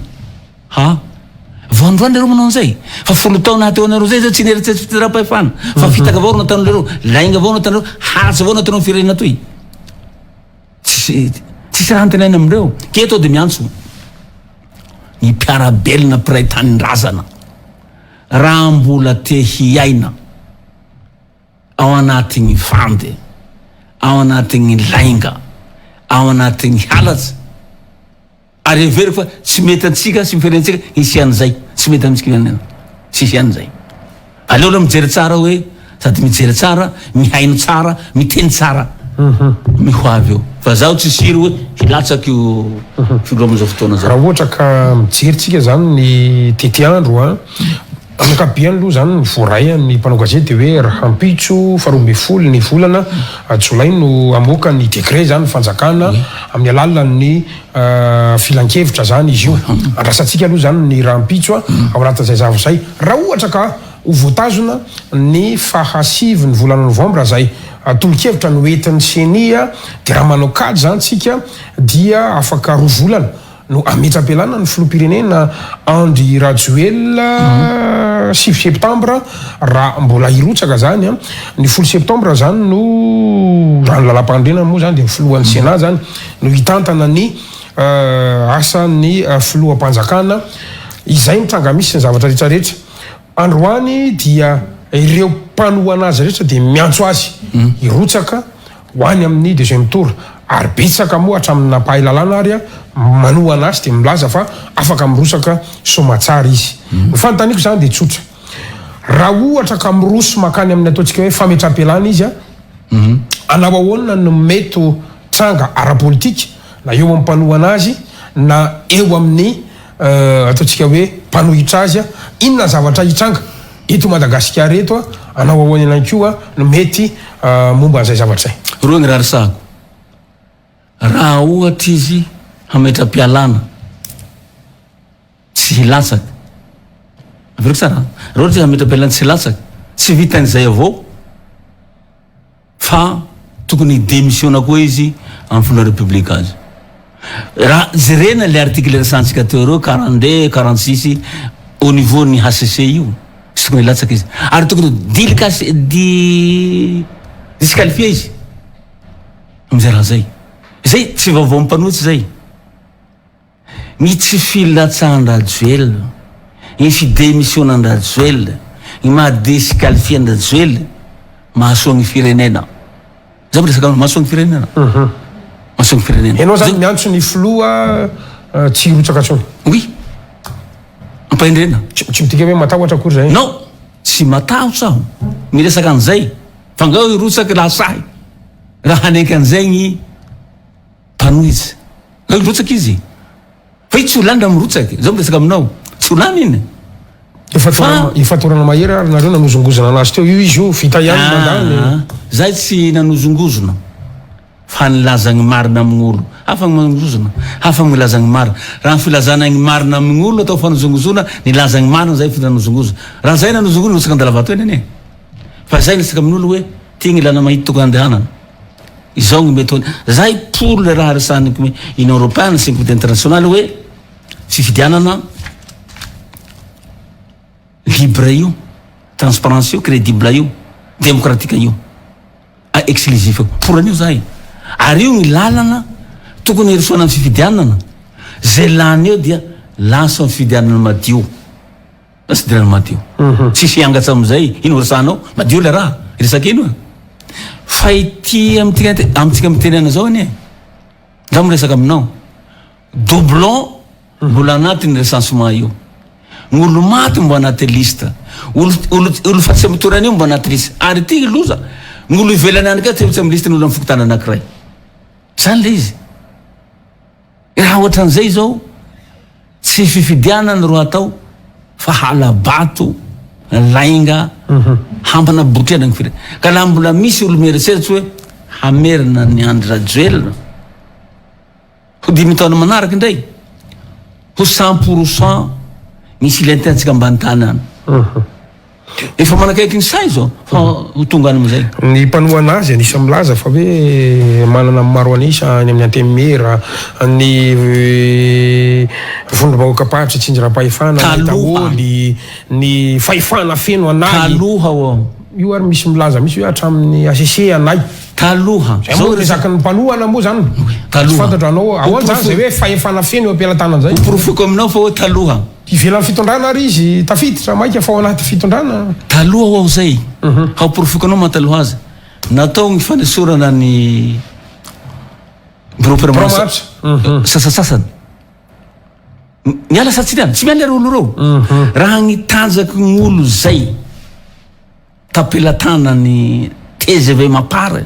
voandroany lereo manao an'izay fa folo taona hateo anareo zay zao tsy nieritseritsy fisinjaram-pahefana fa fitaka avao ro natanao lereo lainga avao natanao halatsy avao natanao firenena toy tsisy raha antenainy amindreo keto de miantso ny mpiarabelona mpiray tanin-drazana raha mbola te hiaina ao anatin'ny vandy ao anatin'ny lainga ao anatin'ny halatsy ary every fa tsy mety antsika sy miferentsika isian'izay tsy mety amitsika ianena tsy isian'izay aleo aloha mijery tsara hoe sady mijery tsara mihaino tsara miteny tsara mihoavy eo fa zaho tsy siry hoe hilatsaky io filo am'izao fotoana zao raha ohatra ka mijerytsika zany ny tety andro Anakabiany aloha zany ny voray ny mpanao gazety hoe Rahampitso 12 ny volana Jolay no amoaka ny décret zany fanjakana amin'ny alalan'ny filan-kevitra zany izy io. Andrasantsika aloha zany ny Rahampitso ao anatin'izay zava zay raha ohatra ka ho voatazona ny fahasivy ny volana Novambra zay tolo-kevitra no entin'ny senia dia raha manao kajy zany tsika dia afaka 2 volana no ametra-pialana ny filoham-pirenena Andry Rajoelina 6 septambra raha mbola hirotsaka zany ny 10 septambra zany no raha ny lalam-pandrena moa zany dia filohan'ny Sénat zany no hitantana ny asan'ny filoham-panjakana izay mitranga misy ny zavatra rehetrarehetra. Androany dia ireo mpanohana azy rehetra dia miantso azy hirotsaka ho any amin'ny deuxième tour ary betsaka moa hatramin'ny nampahalalana ary manohana azy dia milaza fa afaka mirosaka somatsara izy. Ny fanontaniako zany dia tsotra, raha ohatra ka miroso makany amin'ny ataontsika hoe fametra-pialana izy anao ahoana no mety tranga ara-politika na eo amin'ny mpanohana azy na eo amin'ny ataontsika hoe mpanohitra azy inona zavatra hitranga eto Madagasikara eto anao ahoana ihany koa no mety momba an'izay zavatra zay. Roa ny raha resahako, raha ohatra izy hametra-pialana tsy hilatsaka averiko tsara, raha ohatra izy hametra-pialana tsy hilatsaka tsy vitan'izay avao fa tokony démissionna koa izy amin'ny filoha république azy. Raha jerena le article resantsika teo reo 42 46 au niveau ny HCC io tsy tokony hilatsaka izy ary tokony disqualifié izy amizay raha zay. Zay tsy vaovao mpanotsy zay. Ny tsy filatsan-Rajoelina, ny fidémissionnant-Rajoelina, ny mahadisqualifié-Rajoelina mahasoa ny firenena. Zay resaka mahasoa ny firenena. Mahasoa ny firenena. Ianao zany miantso ny filoha tsy hirotsaka tsony. Oui. Ampahendrena. Tsy mitika hoe matahotra akory zay. Non, tsy matahotra aho. Miresaka an'izay. Fa ngao hirotsaka lasahy. Raha hanaiky an'izay ny mpanohitsy. Ngao hirotsaka izy. Fa tsy olany raha mirotsaka. Zao miresaka aminao. Tsy olany iny. Efa torana mahery ary nareo nanozongozona anazy teo io izy io vita ihany mandany. Zay tsy nanozongozona. Fa nilaza ny marina amin'olo. Hafa manozongozona. Hafa milaza ny marina. Raha filazana ny marina amin'olo atao fanozongozona, nilaza ny marina zay nanozongozona. Raha zay nanozongozona nirotsaka andalavato eny ane. Fa zay niresaka amin'olo hoe ty ny ilana mahita tokony andehanana. Izao ny mety zay pour le raha resahany Union Européenne sy communauté internationale hoe fifidianana libre io, transparence io, crédible io, démocratique io, exclusif pour an'io zay. Ary io ny lalana tokony hirosoana amin'ny fifidianana. Zay lany eo dia lasa amin'ny fifidianana madio. Lasa fifidianana madio. Tsy fiangatsa amin'izay, ino resahanao? Madio le raha. Resaka ino? Fa ity amintsika mitenena zao anie. Zaho miresaka aminao. Doublon mbola anatin'ny recensement io. Olo maty mbo anaty lista. Olo fa tsy mitorana io mbo anaty lista. Ary ty loza. Olo ivelany any ka tsy amin'ny lista n'olo amin'ny fokotana anankiray. Zany le izy. Raha ohatran'izay zao tsy fifidianana ro atao fa halabato lainga hampana botrena ny firenena. Ka laha mbola misy olo mieritseritsy hoe hamerina ny Andry Rajoelina ho 10 taona manaraka indray ho 100% misy ilentantsika ambany tany any. Efa manakaiky ny say zao fa ho tonga any amizay. Ny mpanohana azy anisa milaza fa hoe manana maro anisa any amin'ny antemera ny vondrom-bahoaka paritra tsinjira-pahefana taholy ny fahefana feno anay taloha io ary misy milaza misy hoe hatramin'ny ACC anay taloha zao resaky ny mpanohana moa zany fantatra anao ahoana zany zay hoe fahefana feno eo ampialatana zay profoko aminao fa hoe taloha ivelan'ny fitondrana ary izy tafiditra maika fa ao anaty fitondrana taloha ao zay ao profoko anao mataloha azy natao ny fanesorana ny bureau permanent sasasasany miala satsiny tsy miala olo reo raha ny tanjaky ny olo zay tapelatana ny TGV mapara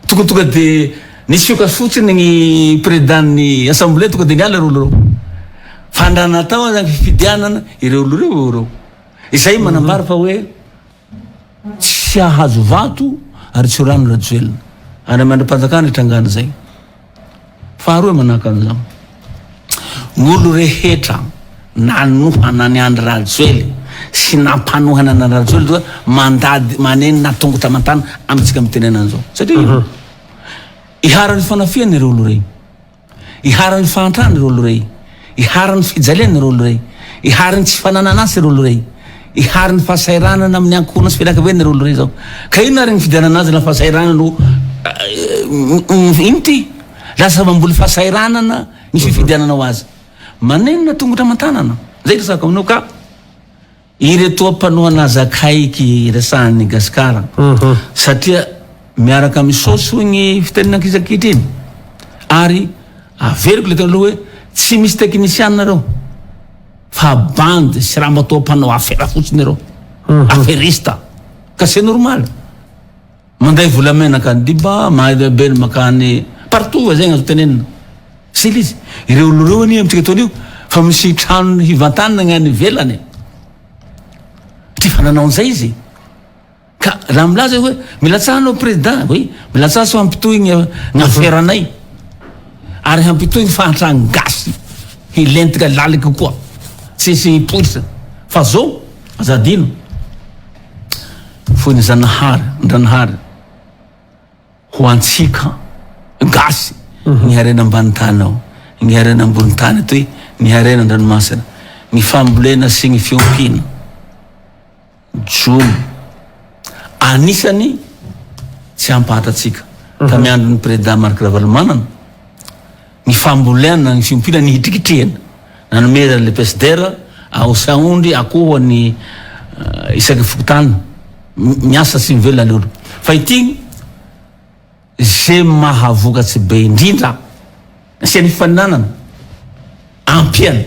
tonga de nisioka fotsiny ny présidentsy assemblée tonga de niala olo reo fandrana tao zany fifidianana ireo olo reo izay manambara fa hoe tsy ahazo vato ary tsy rano rajoelina any mandra-panjakana itrangana zay faharoa manahaka an'izao gn'olo rehetra nanohana ny andry rajoely sy nampanohana ny rajoely doa mandady maneny natongotra mantana amitsika mitenena an'izao satria iharan'ny fanafiana ireo olo rey iharan'ny fahantrana ireo olo rey iharan'ny fijaliana ireo olo rey iharan'ny tsy fanananasy ireo olo rey iharan'ny fahasairanana amin'ny ankona sy fianakaviana ireo olo rey zao ka ino ary ny fidianana azy na fahasairanana no ino ty lasa mamboly fahasairanana ny fifidiananao azy manenina tongotra mantanana zay resaka aminao ka ireto ampanohana zakaiky resahan'ny gasikara satria miaraka misosy ho gny fitenenakizakitra iny ary averiko le tena aloha hoe tsy misy teknisianina reo fa bandy sy raha mbatao ampanao afera fotsiny reo aferista ka c'est normal manday volamenaka ny diba mahadabeny makany partout zay gnazo tenenina sily izy ireo olo reo ani amitsika taon'io fa misy trano hivantanina gnany velany ty fananao an'izay izy ka raha milaza hoe milatsahanao président hoe milatsaha so hampitohy gnaferanay ary hampitohy ny fahantrany gasy hilentika laliky koa tsisy poisa fa zao azadino foi ny zanahary ndranahary ho antsika gasy ny harena ambany tany ao ny harena ambony tany atoy ny harena andranomasina ny fambolena sy ny fiompiana jomo anisany tsy ampahatatsika tamiandro ny président Marc Ravalomanana ny fambolena ny fiompiana ny hitrikitrehana nanomera le pesdera aosaondry akoho ny isaky fokotany miasa sy mivelona le olo fa itigny zay mahavokatsy be indrindra asiany fifaninanana ampiany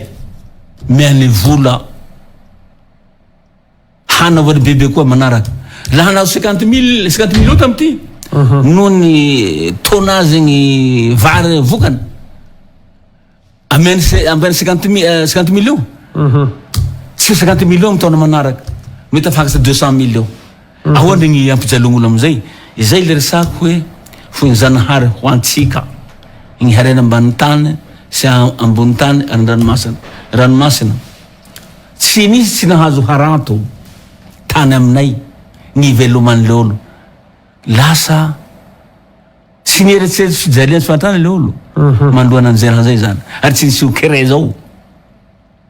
miany vola hanavany bebe koa manaraka laha nazo 50 millions tamity noho ny tonnage ny vary vokany ameny 50 millions tsy 50 millions amin'ny taona manaraka mety afakatsy 200 millions ahoana gny ampijalon'olo amizay izay le resako hoe foi ny zanahary ho antsika gny harena ambany tany sy ambony tany ary ranomasina tsy misy tsy nahazo harato tany aminay ny veloman'le olo lasa tsy nieritseritsy fijaliana sy fantrana le olo mandohana an'izay raha zay zany ary tsy nisy okere zao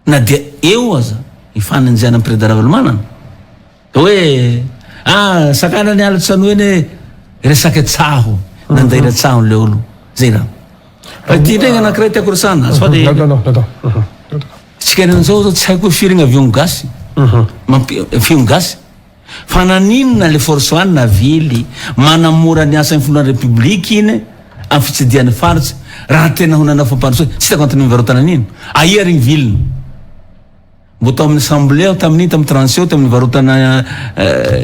na dia eo aza ifananjana amin'ny président Ravalomanana hoe sakana ny alatsany hoe resaky tsaho nanday ratsaho le olo zay raha fa ty ndregny anakiray tiako resana sode tsika zao tsy haiko hoe firigna avion gasy fion gasy fa naninona le force one na vily manamora ny asa ny finoana république iny amin'ny fitsidian'ny faritsy raha tena honana fampanosoa tsy tako antony mivarotana an'ino aia regny viliny mbo tao amin'ny assemblée ao tamin'iny tamin'ny transition tamin'ny varotana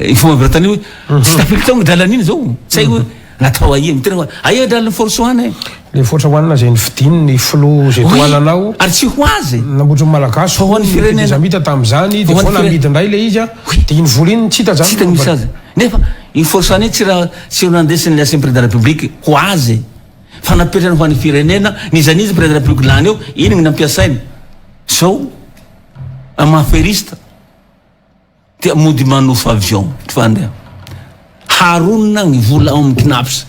ifomba mivarotana io tsy tafily tao dalan'iny zao tsy haiko hoe natao aia mitena hoe aia dalan'ny force one le force one zay ny fidiny ny flo zay toananao ary tsy ho azy nambotry malagasy ho ny firenena mita tam'izany de fona amidy ndray le izy de iny vola iny tsy hita zany misy azy nefa iny force one tsy raha tsy nandesiny le assemblée de la république ho azy fa napetrany ho an'ny firenena nizanizy président de la république lany eo iny gny nampiasainy zao amaferista dia mody manofa avion fandeha haronina ny vola ao amin'ny kinaps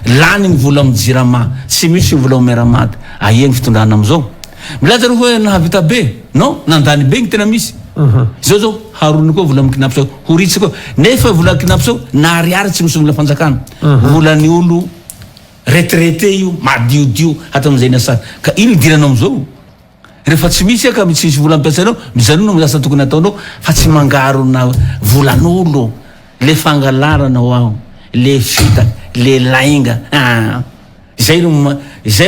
lany ny vola amin'ny jirama tsy misy ny vola amin'ny meramady aia ny fitondrana amizao milaza ro hoe nahavita be non nandany be gny tena misy zao haroniny koa vola amin'ny kinaps ao horitsy koa nefa vola amin'ny kinaps ao nariary tsy misy vola fanjakana volan'ny olo retraité io madiodio hatao amizay ny asany ka iny idiranao amizao rehefa tsy misy ka mitsisy vola ampiasainao mijanona miasa tokony ataonao fa tsy mangarona volan'olo le fangalarana ao le fita le lainga zay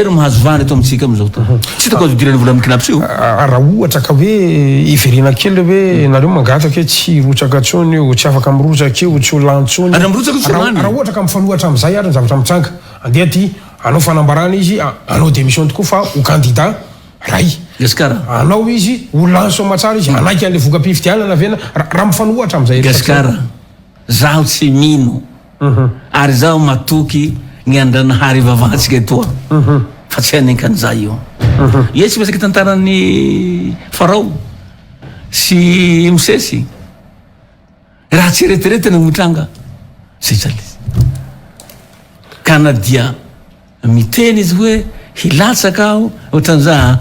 ro mahazo vany eto amitsika amizao tsy tako azo dirany vola amin'ny kinapsy io raha ohatra ka hoe iverina kely hoe nareo mangataka hoe tsy rotsaka tsony io tsy afaka mirotsaka io tsy ho lantsony raha ohatra ka mifanohatra amizay ary ny zavatra mitsanga andeha ty anao fanambarana izy anao démission tokoa fa ho candidat ray gasikara anao izy olona somatsara izy anaiky an'le voka-pifidianana vena raha mifanohatra am'izay gasikara zaho tsy mino ary zaho matoky ny andranahary vavahatsika etoa fa tsy hanekan'za io ie tsy masaky tantarany farao sy mosesy raha tsy reteretiny mitranga zay zany kana dia miteny izy hoe hilatsaka aho ohatran'za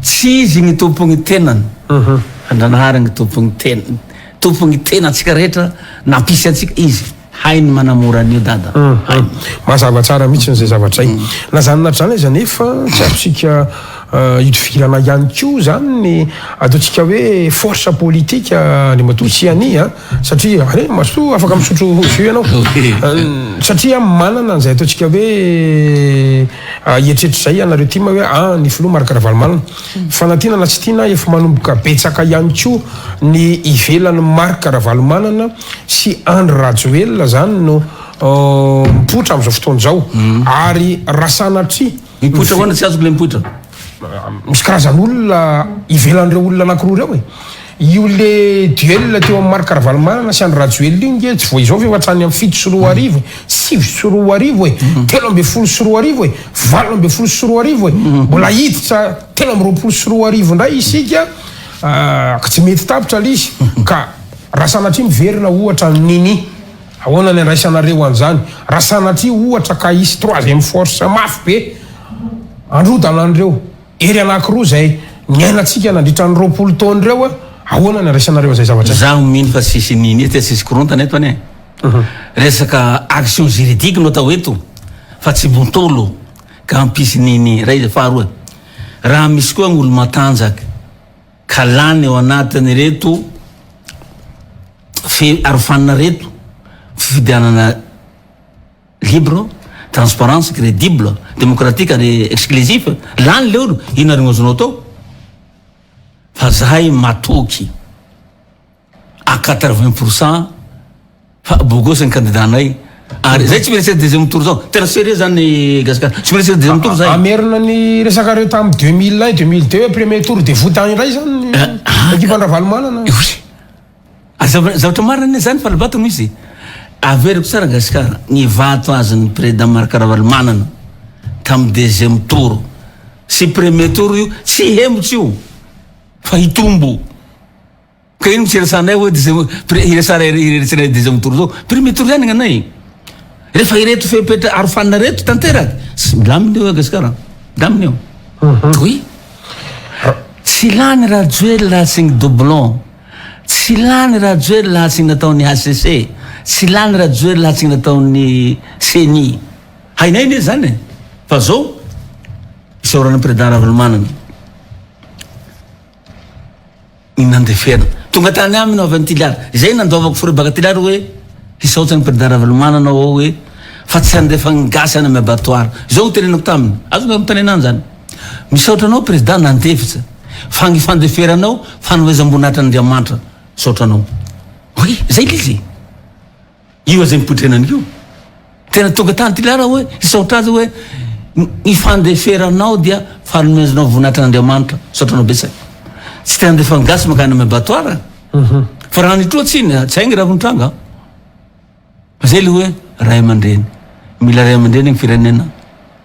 tsy izy ny tompony tenany andranahary ny tompony tena atsika rehetra nampisy atsika izy hainy manamora an'io dada mazava tsara mihitsy n'izay zavatra zay nazanona zany izy nefa tsy atsika idivirana ihany ko zany ny ataotsika hoe force politique ny matotsy ania satria are maso afaka misotro jus ianao satria manana an'izay ataotsika hoe ietretra zay anareo tima hoe ny filoha maraka ravalomanana fanatinana tsy tiana efa manomboka betsaka ihany ko ny ivelany marika ravalomanana sy Andry Rajoelina zany no mipoitra am'izao fotoana zao ary rasanatry mipoitra hoana tsy azoko le mipoitra misy karazan'olona ivelan'ireo olona anankiroa reo io le duel teo amin'ny marika ravalomanana sy Andry Rajoelina io nge tsy voa izao fa hatrany amin'ny 7 sy 4 arivo 5 sy 4 arivo 13 sy 4 arivo 14 sy 4 arivo mbola hiditra 13 sy 4 arivo ndray isika ka tsy mety tapitra le izy ka rasanatry miverina ohatra nini ahoana ny andraisanareo an'izany rasanatry ohatra ka isy 3e force mafy be androdana an'ireo ery anankiroa zay miainatsika nandritra ny 20 taona reo ahoana ny andraisanareo zay zavatra zaho mino fa sisy niny ty sisy korontana eto ane resaka action juridique no atao eto fa tsy bontolo ka ampisy niny ray faharoa raha misy koa gn'olo matanjaka ka lany eo anatiny reto arofanina reto fifidianana libre transparence crédible démocratique ary exclusif lany le olo ino arignozonao tao fa zahay matoky à 80% fa bogosy ny candidanay ary zay tsy miresaka deuxième tour zao tena sérieux zany gasikara tsy miresaka deuxième tour zay amerina ny resaka reo tamin'ny 2001 2002 premier tour de votant iray zany équipe Ravalomanana zavatra marina zany fa labato misy averiko tsara gasikara ny vato azy ny président marika Ravalomanana tamin'ny deuxième tour sy premier tour io tsy hembotsy io fa hitombo ka ino tsy resanay hoe iresanay deuxième tour zao premier tour zany gnanay rehefa ireto fepetra arofanina reto tanteraky milaminy eo gasikara milaminy eo oui tsy lany Rajoelina laha tsy ny doublon tsy lany Rajoelina laha tsy ny nataon'ny HCC tsy lany Rajoelina laha tsy ny nataon'ny CENI hainay ne zany fa zao isaorana président Ravalomanana inandeferna tonga tany aminy avy antilary zay nandovako fore baka tilary hoe hisaotsany président Ravalomanana ao hoe fa tsy andefa ngasy any amy abattoir zao tenenako taminy azo mitanenany zany misaotranao président nandefitra fa ny fandeferanao fanoezam-bonatra Andriamanitra saotranao oui zay lizy io zay mipotrenany io tena tonga tany tilary hoe hisaotra azy hoe ny fandeferanao dia fanoezanao vonatra Andriamanitra saotranao betsaky tsy te andefa ngasy makany amy abattoir fa raha nitroatsy iny tsy haigny raha vontranga zay le hoe ray aman-dreny mila ray aman-dreny ny firenena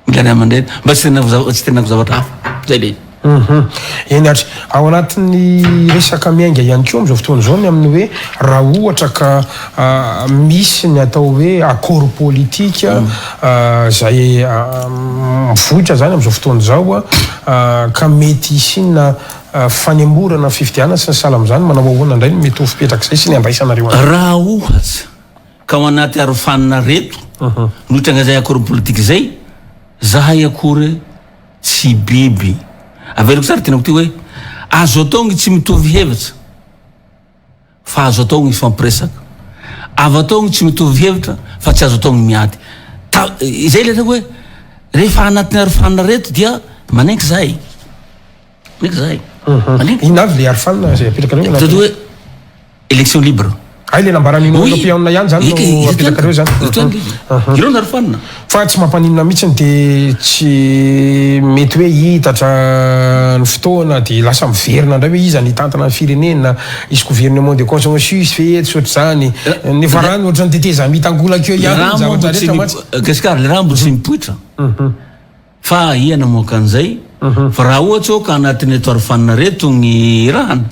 mila ray aman-dreny mba tsy tenako zavatra hafa zay le eny atry ao anatin'ny resaka miainga ihany ko am'izao fotoana zao ny amin'ny hoe raha ohatra ka misy ny atao hoe accord politique zay mivohitra zany am'izao fotoana zao ka mety isinna fanemborana fifidianana sy ny sala am'izany manao ahoana indray ny mety ho fipetraka zay sy ny andraisanareo raha ohatsy ka ao anaty arofanina reto notranga zay accord politique zay zahay akory tsy biby averiko tsara tenako ty hoe azo atao gny tsy mitovy hevitra fa azo atao gny fampiresaka azo atao gny tsy mitovy hevitra fa tsy azo atao gny miady zay le hoe rehefa anatin'ny arofanina reto dia manenky zahay manenky zahay ino avy le arofanina zay apetraka reo hoe élection libre ay le nambaran'ino européenne ihany zany no apelaka reo zany ireo narofanina fa tsy mampaninona mihitsiny de tsy mety hoe hitatra ny fotoana de lasa miverina ndray hoe iza ny tantana ny firenena izy gouvernement de consensus fe tsy ohatr'izany nefa rano ohatrany teteza mitangolakeo ihany zavatra rehetra matsy gasikara le raha mbo tsy mipoitra fa iana moka an'izay fa raha ohatsy o ka anatin'ny etoarofanina reto gny rahana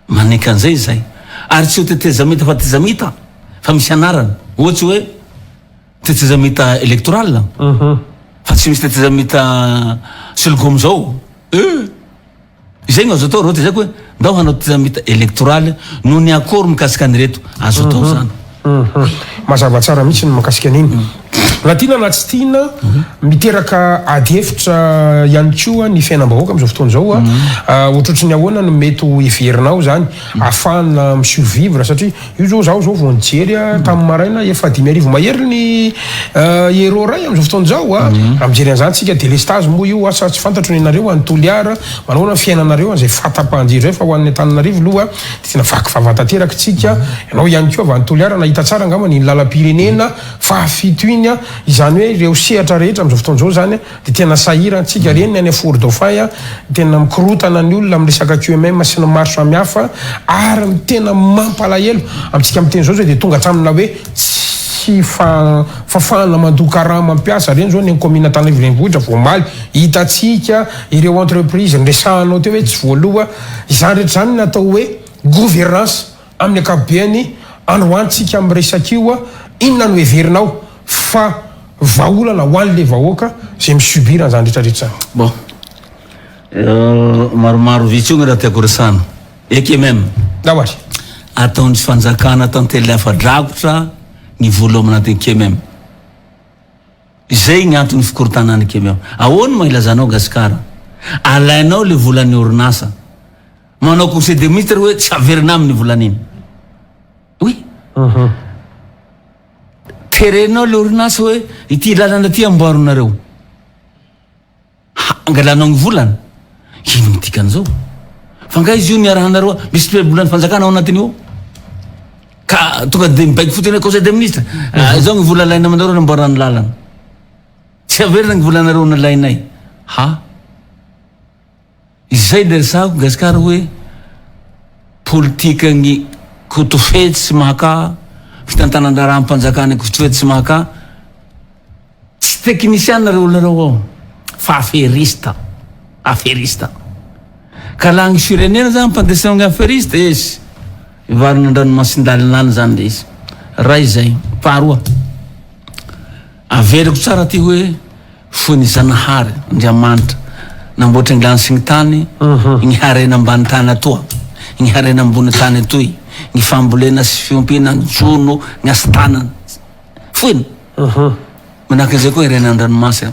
manika an'izay zay ary tsy ho tetezamita fa tetezamita fa misy anarana ohatsy hoe tetezamita électoral fa tsy misy tetezamita selgom zao izay gny azo atao reo tezako hoe ndao hanao tetezamita électoral no ny akôro mikasika any reto azo atao zany mazava tsara mihitsy ny makasika an'iny raha tiana na tsy tiana miteraka ady hevitra ihany koa ny fiainam-bahoaka am'izao fotoana zao ohatrotry ny ahoana no mety ho iverinao zany ahafahana misurvivre satria io zao zaho zao vao nijery tamin'ny maraina efa 5,000 mahery ny euro ray am'izao fotoana zao mijery an'izany tsika délestage moa io asa tsy fantatro ny anareo any toliara manahoana ny fiainanareo an'izay fatapahanjiro zay fa ho an'ny Antananarivo aloha de tena vaky vavatanteraka tsika ianao ihany koa avy any toliara nahita tsara angamba ny lalam-pirenena fahafito iny izany hoe ireo sehatra rehetra am'izao fotoana zao zany de tena sahira antsika reny any Fort Dauphin tena mikorotana ny olona am'resaka QMM sy ny maro samihafa ary tena mampalahelo amitsika am'teny zao de tonga hatramina hoe tsy fafahana mandoka raha mampiasa reny zao ny commune Antananarivo renivohitra voamaly hitatsika ireo entreprise nresahanao teo hoe tsy voaloha izany rehetra zany natao hoe gouvernance amin'ny akapobeany androantsika amin'ny resak'io inona no heverinao fa vaolana ho an'le vahoaka zay misubira zany rehetrarehetra bon maromaro vitsy io gny raha tiako resana eky même dahoary ataony tsy fanjakana tantely afa-drakotra ny voalo aminatiny KMM zay gny antony fikorotanany KMM ahoany mailazanao gasikara alainao le volan'ny orinasa manao conseil des ministres hoe tsy averina amin'ny volan'iny oui terenao le orinasa hoe ity lalana ty amboaronareo angalanao gny volana ino mitika an'izao fa nga izy io niarahanareo misy volan'ny fanjakana ao anatiny io ka tonga de mibaiko fotiny conseil des ministres zao gny vola laina amanareo namboarany lalana tsy averina gny volanareo nalainay izay le resako gasikara hoe politika gny kotofety tsy mahaka fitantanandraha ampanjakana kotofety tsy mahaka tsy teknisiana reo nareo ao fa aferista ka laha gny firenena zany mpandesina gny aferista izy ivarina andranomasin-dalinany zany le izy ray zay faharoa averiko tsara ty hoe fony zanahary Andriamanitra namboatra gny lany sy gny tany gny harena ambany tany atoa gny harena ambony tany atoy gny fambolena sy fiompina gny jono gny asatanana foiny manahaka an'izay koa irena andranomasina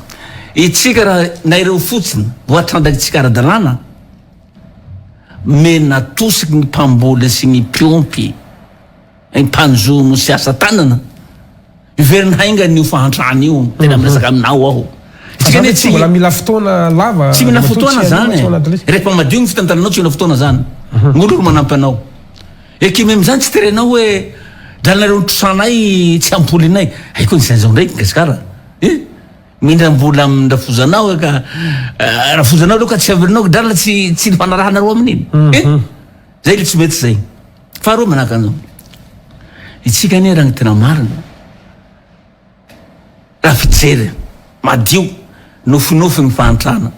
itsika raha na ireo fotsiny voatrandrakytsika ara-dalàna mena tosiky gny mpamboly sy gny mpiompy gny mpanjono sy asa tanana iverina hainga nio fahantrany io tena miresaka aminao aho tsy mbola mila fotoana lava tsy mila fotoana zany rehefa madio gny fitantananao tsy mila fotoana zany gn'olo manampy anao eky meme zany tsy terenao hoe dalanareo nitrosanay tsy ampolinay aikoa nisany zao ndraiky gasikara mindrambola amindrafozanao ka rafozanao aloha ka tsy averinao drala tsy nifanarahanareo amin'iny zay le tsy mety zay faharoa manahaka an'izao itsika anie raha gny tena marina raha fijery madio nofinofy gny fahantrana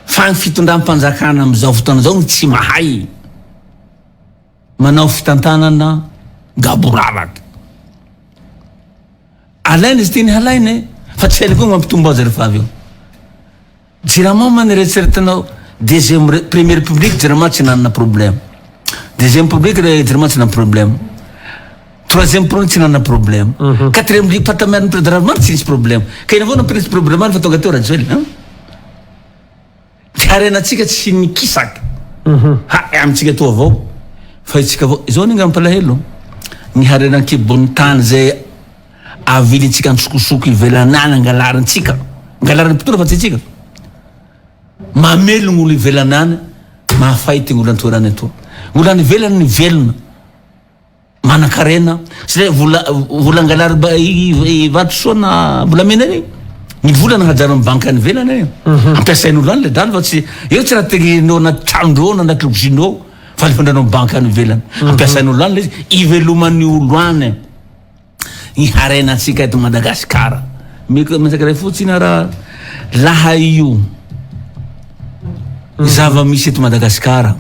fa gny fitondram-panjakana am'izao fotoana zao gny tsy mahay manao fitantanana gaboraraky alainy izy tiany halainy fa tsy hainy koa mampitombo azy rehefa avy eo jirama many reritseretanao deuxième première république jirama tsy nanana problème deuxième république jirama tsy nana problème troisième république tsy nanana problème quatrième république patamiariny président tsy nisy problème ka ina avao nampirisy problème any fa tonga teo rajoely ty harenatsika tsy nikisaky amitsika to avao fa itsika avao izao ninga mampalahelo ny harenan-kibony tany zay avilintsika antsokosoko ivelanany angalarintsika angalarin'ny mpitona fa tsy itsika mamelo gn'olo ivelanany mahafaity gn'olo antoerany atoa gn'olo any ivelany ny velona manan-karena sy volangalary vatosoa na volamena reny ny vola nagnajara amin'ny banky any velana reny ampiasain'olo any le drano fa tsy eo tsy raha teginao anaty trandro na anaty lokozinao fa lefandranao amin'ny banky any velana ampiasain'olo any le izy iveloman'ny olo any ny harenatsika eto Madagasikara masaka ray fotsiny raha laha io zava-misy eto Madagasikara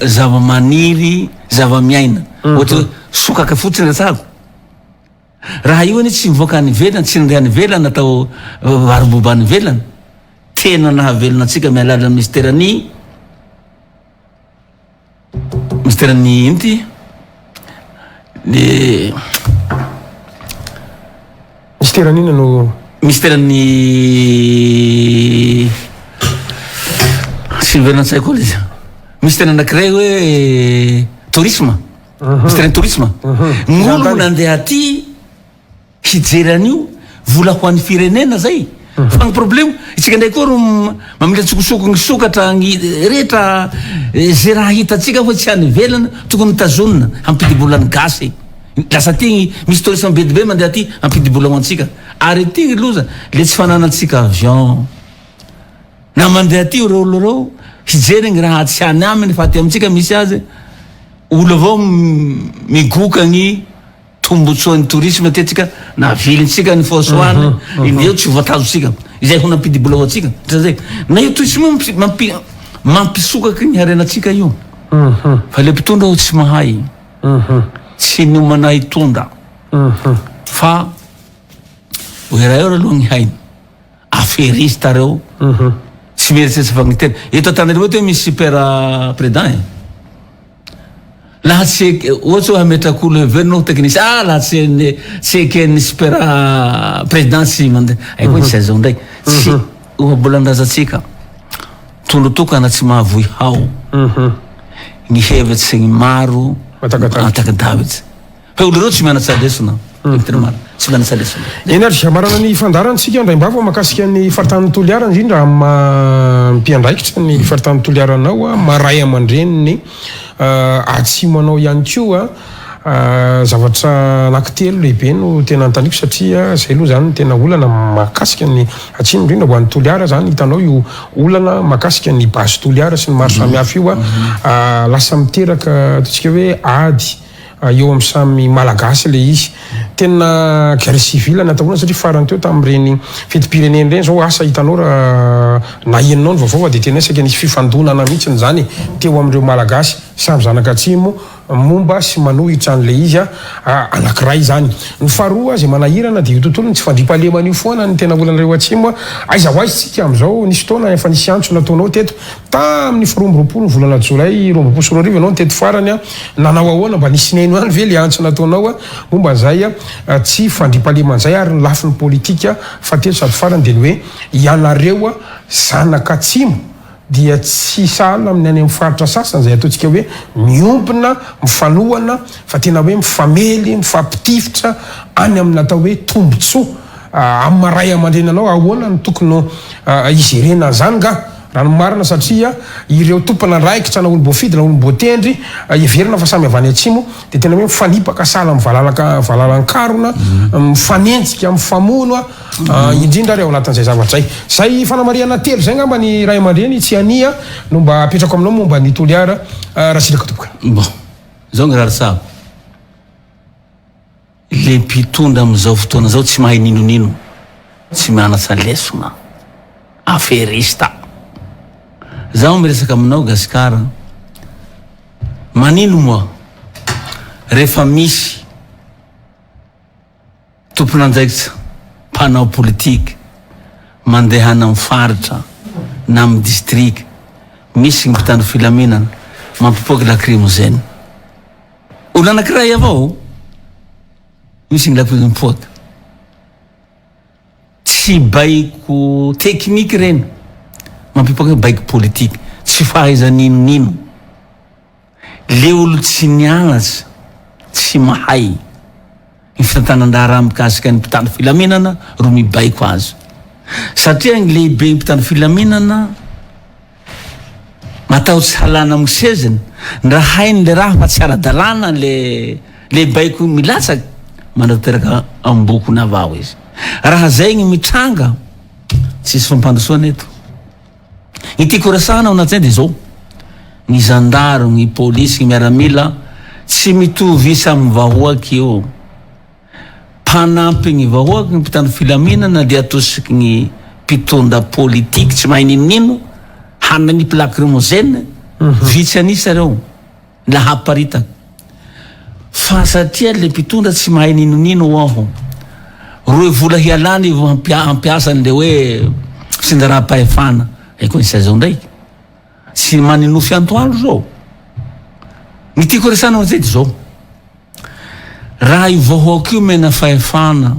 zava-maniry zava-miaina ohatra hoe sokaka fotsiny resako raha io any tsy mivoaka any velana tsy ndeha any velana atao varoboba any velana tena nahavelona atsika mialala misterany inty le misterany ina no misterany sy velana-tsay koa le mistera anankiray hoe tourisme misterany tourisme gn'olo nandeha aty hijery an'io vola ho an'ny firenena zay fa ny problème itsika ndray koa ro mamila tsokosoko ny sokatra ny rehetra zay raha hitatsika fa tsy any velana tokony mitazonina ampidibolany gasy lasa ty misy tourisme be dibe mandeha aty ampidibola ho antsika ary ty loza le tsy fananatsika avion na mandeha aty reo olo reo hijery ny raha tsy any aminy fa ty amitsika misy azy olo avao migoka ny tombotsoan'ny tourisme tetika na vilintsika ny fosoany io tsy voatazosika izay ho nampidibola ho atsika zay na io tourisme mampisokaky ny harenatsika io fa le mpitondra tsy mahay tsy nomana hitondra fa oeraha eo aloha ny hainy aferista reo tsy mieritseritsy fa ny tena eto an-tanareo te misy super président laha tsy ohatsy hoe hametrak'olo everinao teknicien laha tsy eken'ny super président tsy mandeha aiko tsy azao ndray tsy ohabolan-drazatsika tondro tokana tsy mahavoy hao ny hevatsy ny maro matakadavitsy fa olo reo tsy miana-tsalesona tsy miana-tsalesona eny ary zamarana ny fandarantsika ndray mbava makasika ny faritany toliara indrindra ampiandraikitra ny faritany toliaranao maray aman-dreniny atsimo anao ihany koa zavatra anankitelo lehibe no tena antaniko satria zay aloha zany tena olana makasika ny atsimo indrindra ho an'ny toliara zany hitanao io olana makasika ny basy toliara sy ny maro samihafa io lasa miteraka ataontsika hoe ady eo amin'ny samy malagasy le izy tena guerre civile nataona satria farany teo tamin'ireny fetim-pireneny reny zao asa hitanao raha naheninao ny vaovao dia tena isaka nisy fifandonana mihitsiny zany teo amin'ireo malagasy samy zanaka atsimo momba sy manohitra an'le izy anankiray zany ny faharoa zay manahirana dia io tontolo tsy fandrimpahalemana io foana ny tena olanareo atsimo aiza ho aizy tsika amin'izao nisy taona efa nisy antso nataonao teto tamin'ny faroambiroapolo ny volana jolay roambropolo sy roarivo ianao teto farany nanao ahoana mba nisy neno any ve le antso nataonao momba zay tsy fandrimpahaleman'izay ary ny lafin'ny politika fa teto sady farany dia ny hoe ianareo zanaka atsimo dia tsy sahala amin'ny any amin'ny faritra sasany zay ataontsika hoe miompina mifanohana fa tena hoe mifamely mifampitifitra any amin'ny atao hoe tombotsoa amin'ny maray aman-drenanao ahoana ny tokony izerena zany nga raha ny marina satria ireo tompona raikitra na olom-boafidy na olom-boatendry everina fa samy avany atsimo dia tena hoe mifanipaka sahala amin'ny valalan-karona mifanentsika mifamono indrindra ary ao anatin'izay zavatra zay fanamariana telo zay ngamba ny ray aman-dreny tsy ania no mba apetrako aminao momba ny toliara raha sidaka toboka bon zao ny rarisako le mpitondra amin'izao fotoana zao tsy mahay ninonino tsy miana-tsalesona aferista zaho miresaka aminao Gasikara manino moa rehefa misy tompon'andraikitra mpanao politika mandehana amin'ny faritra na amin'ny district misy ny mpitandro filaminana mampipoaky lacrymogène olo anankiray avao misy ny lacrymogène tsy baiko teknika reny mampipoaky baiko politika tsy fahaiza ninonino le olo tsy nianatsy tsy mahay ny fitantanandraha mikasika ny mpitandro filaminana ro mibaiko azy satria ny lehibe ny mpitandro filaminana matahotsy halana amin'ny seziny ndra hainy le raha fa tsy ara-dalàna le baiko milatsaky manateraka ambokony avao izy raha zay gny mitranga tsisy fampandrosoana eto ny tiako resahana ao anaty zay de zao ny zandaro ny polisy ny miaramila tsy mitovy isa amin'ny vahoaky io mpanampy ny vahoaky ny mpitandro filaminana de atosiky ny mpitondra politiky tsy mahay ninino hananipy lacrymogène vitsy anisa reo lahaparitaky fa satria le mpitondra tsy mahay ninonino aho roe vola hialany vo hampiasany le hoe findraraha-pahefana aiko nisy zao ndraiky tsy maninofy antoandro zao ny tiako resana zay de zao raha io vahoaky io mena fahefana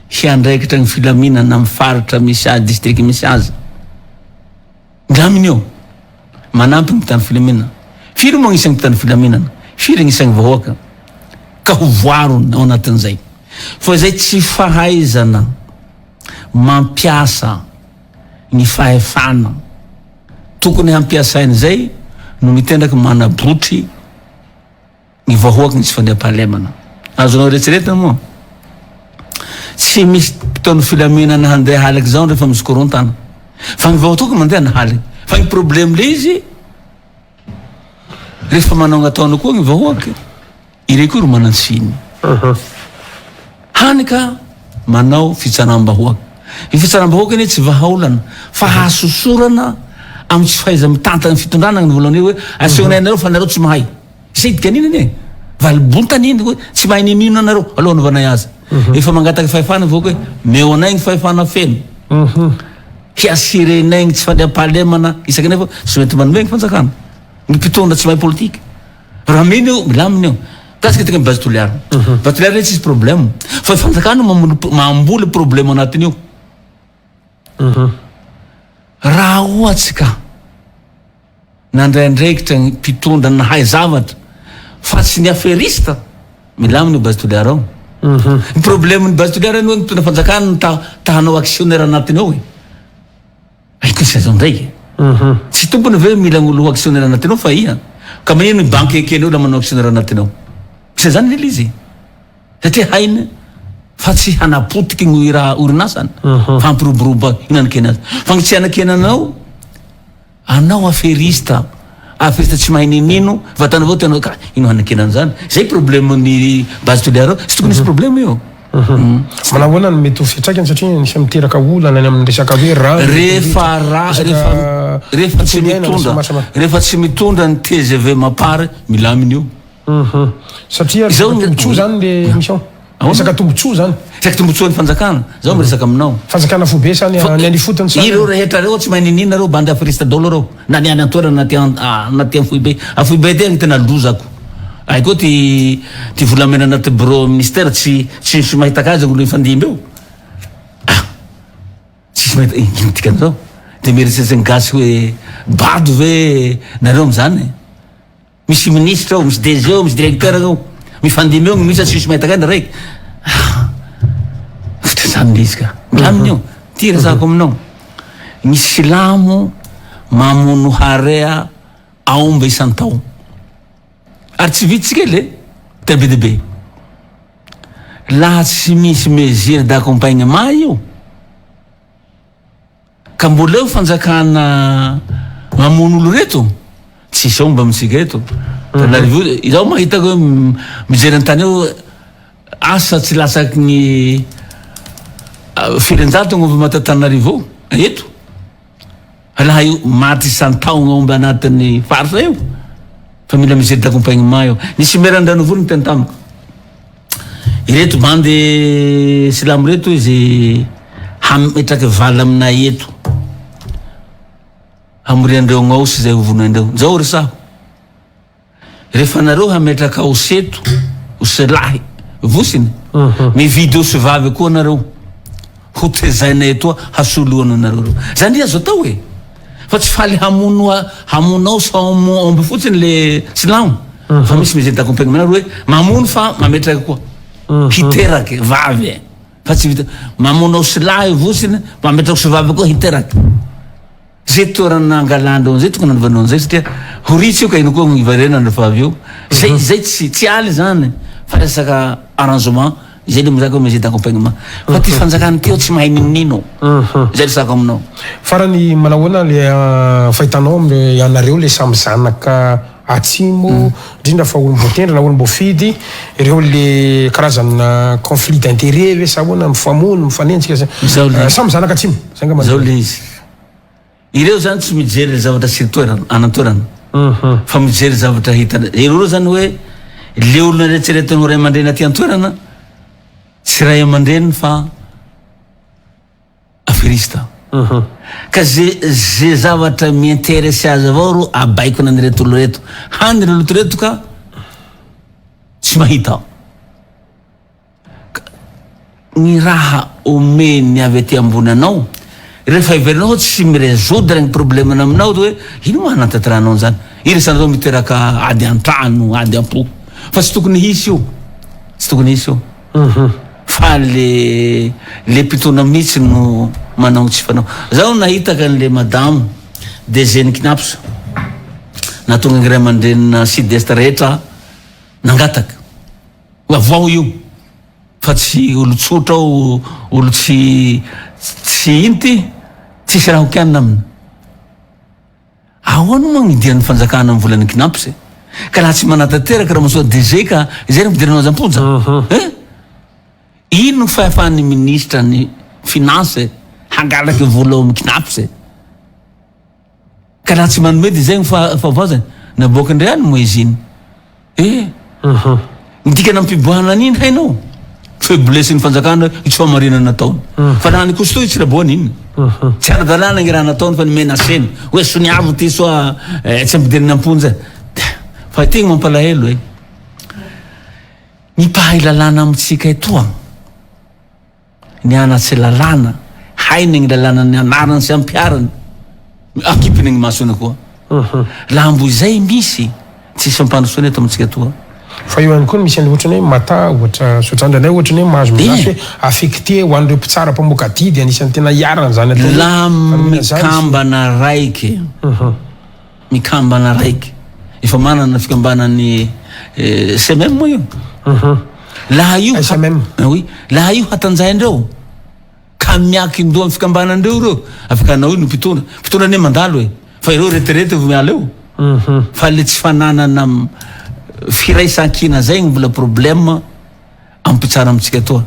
hiandraikitra ny filaminana amin'ny faritra misy azy district misy azy ngaminy eo manampy ny mpitandro filaminana firy moa gnisan'ny mpitandro filaminana firy gnisan'ny vahoaka ka ho voarony ao anatin'izay fa zay tsy fahaizana mampiasa ny fahefana tokony hampiasainy zay no mitendraky manabotry ny vahoaky ny tsy fandriam-pahalemana azonao retseretiny moa tsy misy mpitandro filaminana handeha halaky zao rehefa misy korontana fa ny vahoaky tokony mandeha nahalaky fa ny problème le izy rehefa manao gn'ataony koa ny vahoaky ire koa ro manantsiny hanika manao fitsaram-bahoaky ny fitsaram-bahoaky iny tsy vahaolana fa hasosorana amin'ny tsy fahaiza mitantana ny fitondrana ny voalohany hoe aseonay anareo fa anareo tsy mahay zay dikaninany e valibontaniny hoe tsy mahay ninino anareo aloha novanay azy efa mangataky fahefana vahoaky hoe meo anay ny fahefana feno hiasirenay ny tsy fandriam-pahalemana isaky nefa sy mety manome ny fanjakana ny mpitondra tsy mahay politiky raha miny io milaminy eo kasika tena base toliary base toliary tsisy problème fa fanjakana mamboly problème anatiny io raha ohatsy ka nandraindraikitra ny mpitondra nahay zavatra fa tsy ny aferista milaminy io base toliary ao ny problème ny base toliary any hoe mpitondra fanjakana tahanao actionnaire anatiny ao e aiko isy zao ndraiky tsy tompony ve mila gn'olo actionnaire anatiny ao fa ia ka manino ny banque ekeny eo la manao actionnaire anatiny ao isa zany nely izy satria hainy fa tsy hanapotiky ny raha orinasany fa ampiroboroba inanikena azy fa ny tsy anakenanao anao aferista tsy mahay ninino vatana avao tenao ka ino hanakenana zany zay problème ny base toliary ao sy tokony nisy problème io manahoana ny mety ho fiatraikany satria nisy miteraka olana ny amin'ny resaka hoe rehefa tsy mitondra ny TGV mapary milaminy io satria tombotsoa zany le mission resaka tombotsoa zany resaky tombotsoa ny fanjakana zao miresaka aminao fanjakana fobe sa ny anifotony sa ireo rehetra reo tsy mahay ninina reo bandy aferista dolo reo na niany antoerana anaty afoibe tena tena lozako ay koa ty volamena anaty bureau ministère tsy mahitaka azy olo ifandimby eo tsisy mahita ino tikan'izao de mieritseritsy ny gasy hoe bado ve nareo am'zany misy ministre ao misy DG ao misy directeur ao mifandimby eo misy tsisy mahitaka azy raiky fitra zany izy ka milaminy eo ty resako aminao ny silamo mamono harea aomba isan-tao ary tsy vitsy kely te be de be laha tsy misy mesure d'accompagnement io ka mbola eo fanjakana mamono olo reto tsisy omba amitsika eto izao mahitako hoe mijery antany eo asa tsy lasaky ny firenjato gn'omby Matatanarivo eto laha io maty isan-taogna omby anatin'ny faritra io fa mila mesure d'accompagnement io nisy meran-dranovoly ny tena tamiko ireto bandy silamo reto izy hametraky vala aminay eto hamoriandreo gn'aosy zay ovonandreo zao resako rehefa nareo hametraka oseto oselahy vosiny mividy osy vavy koa nareo ho tezainay etoa hasoloana nareo reo zany azo atao e fa tsy faly hamonao sa omby fotsiny le silamo fa misy mesure d'accompagnement hoe mamono fa mametraky koa hiteraky vavy fa tsy vita mamonao silahy vosiny mametraky sy vavy koa hiteraky zay toerana angalandro zay tokony nanaovanao zay satria horitsy io ka ino koa ivarena rehefa avy eo zay tsy aly zany fa resaka arrangement zay le mizaka hoe mesure d'accompagnement fa ty fanjakana teo tsy mahay ninino zay resaka aminao farany manahoana le fahitanao amle ianareo le samy zanaka atsimo indrindra fa olom-botendry na olom-bofidy ireo le karazana conflit d'intérêt ve sa hoana mifamono mifanenjika samy zanaka atsimo zao le izy ireo zany tsy mijery zavatra sy toerana anatoerana fa mijery zavatra hitana ireo zany hoe le olona retseretanao ray aman-dreny aty antoerana tsy ray aman-dreny fa aferista ka ze zavatra miintéressé azy avao ro abaiko nanireto olo reto hany le loto reto ka tsy mahita ny raha omeny avy aty ambony anao rehefa iverinao tsy miresoudre ny problème aminao hoe ino mahanantatranao zany iresanao miteraka ady antrano ady ampo fa tsy tokony hisy io tsy tokony hisy io fa le mpitona mihitsy no manao tsy fanao zaho nahitaka an'le madame de zeny kinaps natonga ny ray aman-drenina sud-est rehetra nangataka avao io fa tsy olo tsotra olo tsy inty tsisy raha hokianina amina ahoana magnidiran'ny fanjakana amin'ny volany kinaps ka laha tsy manatateraka raha masoa DG ka zay midiranao azam-ponja ino fahafahan'ny ministra ny finance hangalaky vola amin'ny kinaps ka laha tsy manomedy zay ny fahavazany naboaka indray any moa izy iny midikana ampiboahana an'iny hainao faiblesse ny fanjakana tsy famarinana nataony fa naha ny costo tsy raboany iny tsy ara-dalàna ny raha nataony fa nimenaseny hoe soniavo ty soa tsy ampidiriny amponja fa tegna mampalahelo ny mpahay lalàna amitsika etoa ny anatsy lalàna hainy ny lalàna ny anarany sy ampiarany akipiny ny masony koa laha mbo izay misy tsisy fampandrosoana eto amitsika etoa fa io ihany koa misy an'le ohatrany hoe mata ohatra sotrandranay ohatrany hoe mahazo milasy hoe affecté ho an'ireo mpitsara mpamoaka didy anisan'ny tena iarana zany atao la mikambana raiky mikambana raiky efa manana fikambanany CMM moa io laha io oui laha io hatanjahandreo ka miaky indoha amin'ny fikambanandreo reo afaka anao io no mpitondra ne mandalo fa ireo reterety miala eo fa le tsy fananana firaisan-kina zay ny mbola problème ampitsara amitsika atoa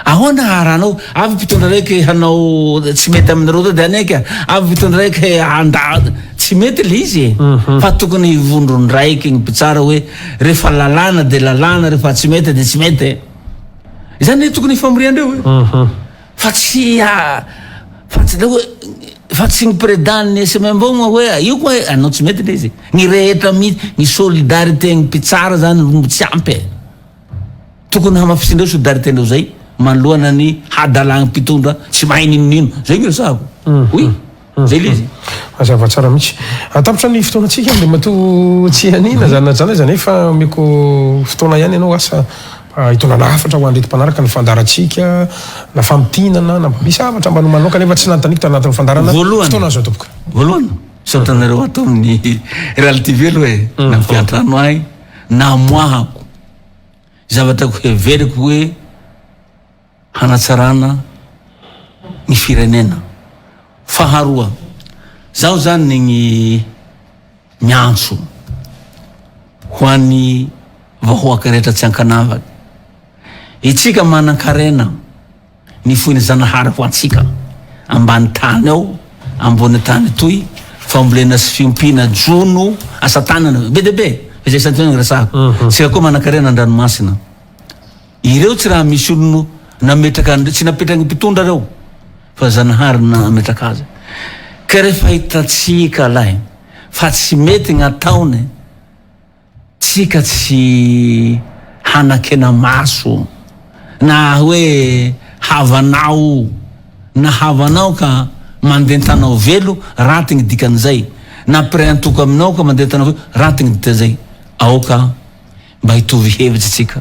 ahoana haranao avy mpitondra raiky hanao tsy mety aminareo to de aneka avy mpitondra raiky anda tsy mety le izy fa tokony hivondrony raiky ny mpitsara hoe rehefa lalàna de lalàna rehefa tsy mety de tsy mety zany tokony hifamoriandreo fa tsy fa tsy ny prédany semembogna hoe io koa anao tsy mety le izy ny rehetra mihitsy ny solidarité ny mpitsara zany mbo tsy ampy tokony hamafisindreo solidarité-ndreo zay manoloana ny hadalagna mpitondra tsy mahay ninonino zay ny resahako oui zay le izy mazava tsara mihitsy atapitra ny fotoanatsika de mato tsy hanina zany zany efa meko fotoana ihany ianao asa hitondra lafatra ho andrety mpanaraka ny fandaratsika na famitinana na misy avatra mba nomanoa kanefa tsy nantaniko tanatin'ny fandarana fotoana zao topoka voalohany sautanareo atao amin'ny relative aloha na mpiantrano ahy namoahako zavatra ko heveriko hoe hanatsarana ny firenena faharoa zaho zany ny miantso ho an'ny vahoaka rehetra tsy ankanavaky itsika manan-karena ny foiny zanahary ho antsika ambany tany ao ambony tany toy fambolena sy fiompina jono asa tanana be debe zay santiona resahako sika koa manan-karena andranomasina ireo tsy raha misy olono nametraka tsy napetraka ny mpitondra reo fa zanahary nametraka azy ka rehefa hitatsika lahy fa tsy mety gn'ataony tsika tsy hanakena maso na hoe havanao na havanao ka mandeha tanao velo raty ny dikan'izay na pré antoko aminao ka mandeha tanao velo raty ny dikan'izay aoka mba hitovy hevitsy tsika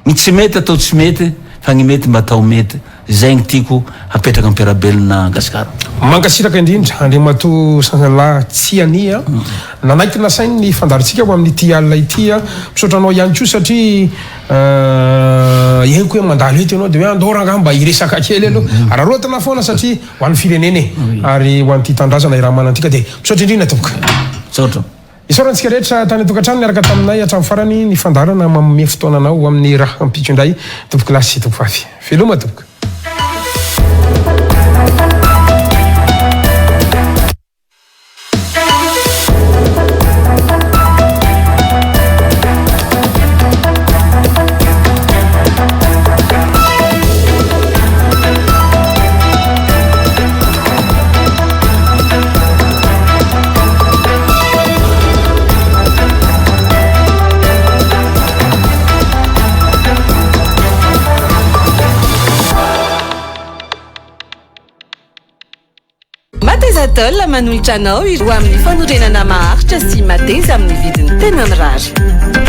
ny tsy mety atao tsy mety fa ny mety mba atao mety zay ny tiako hapetraka amin'ny mpiarabelona gasikara mankasiraka indrindra andriamato sanala tsy ania nanaiky nasainy ny fandaritsika ho amin'ny ty alina ity a misaotranao ihany koa satria ihako hoe mandalo eto ianao de hoe andoranga mba iresaka kely aloha ararotana foana satria ho an'ny fireneny ary ho an'ty tandrazana iraha manantika de misaotra indrindra tomboka saotra isaorantsika rehetra tany tokantrano miaraka taminay hatramin'ny farany ny fandarana manome fotoananao amin'ny raha ampitso indray tomboky lasy tomboka avy veloma tomboka Matezatol manolotra anao ho amin'ny fanorenana maharitra sy mateza amin'ny vidiny tena mirary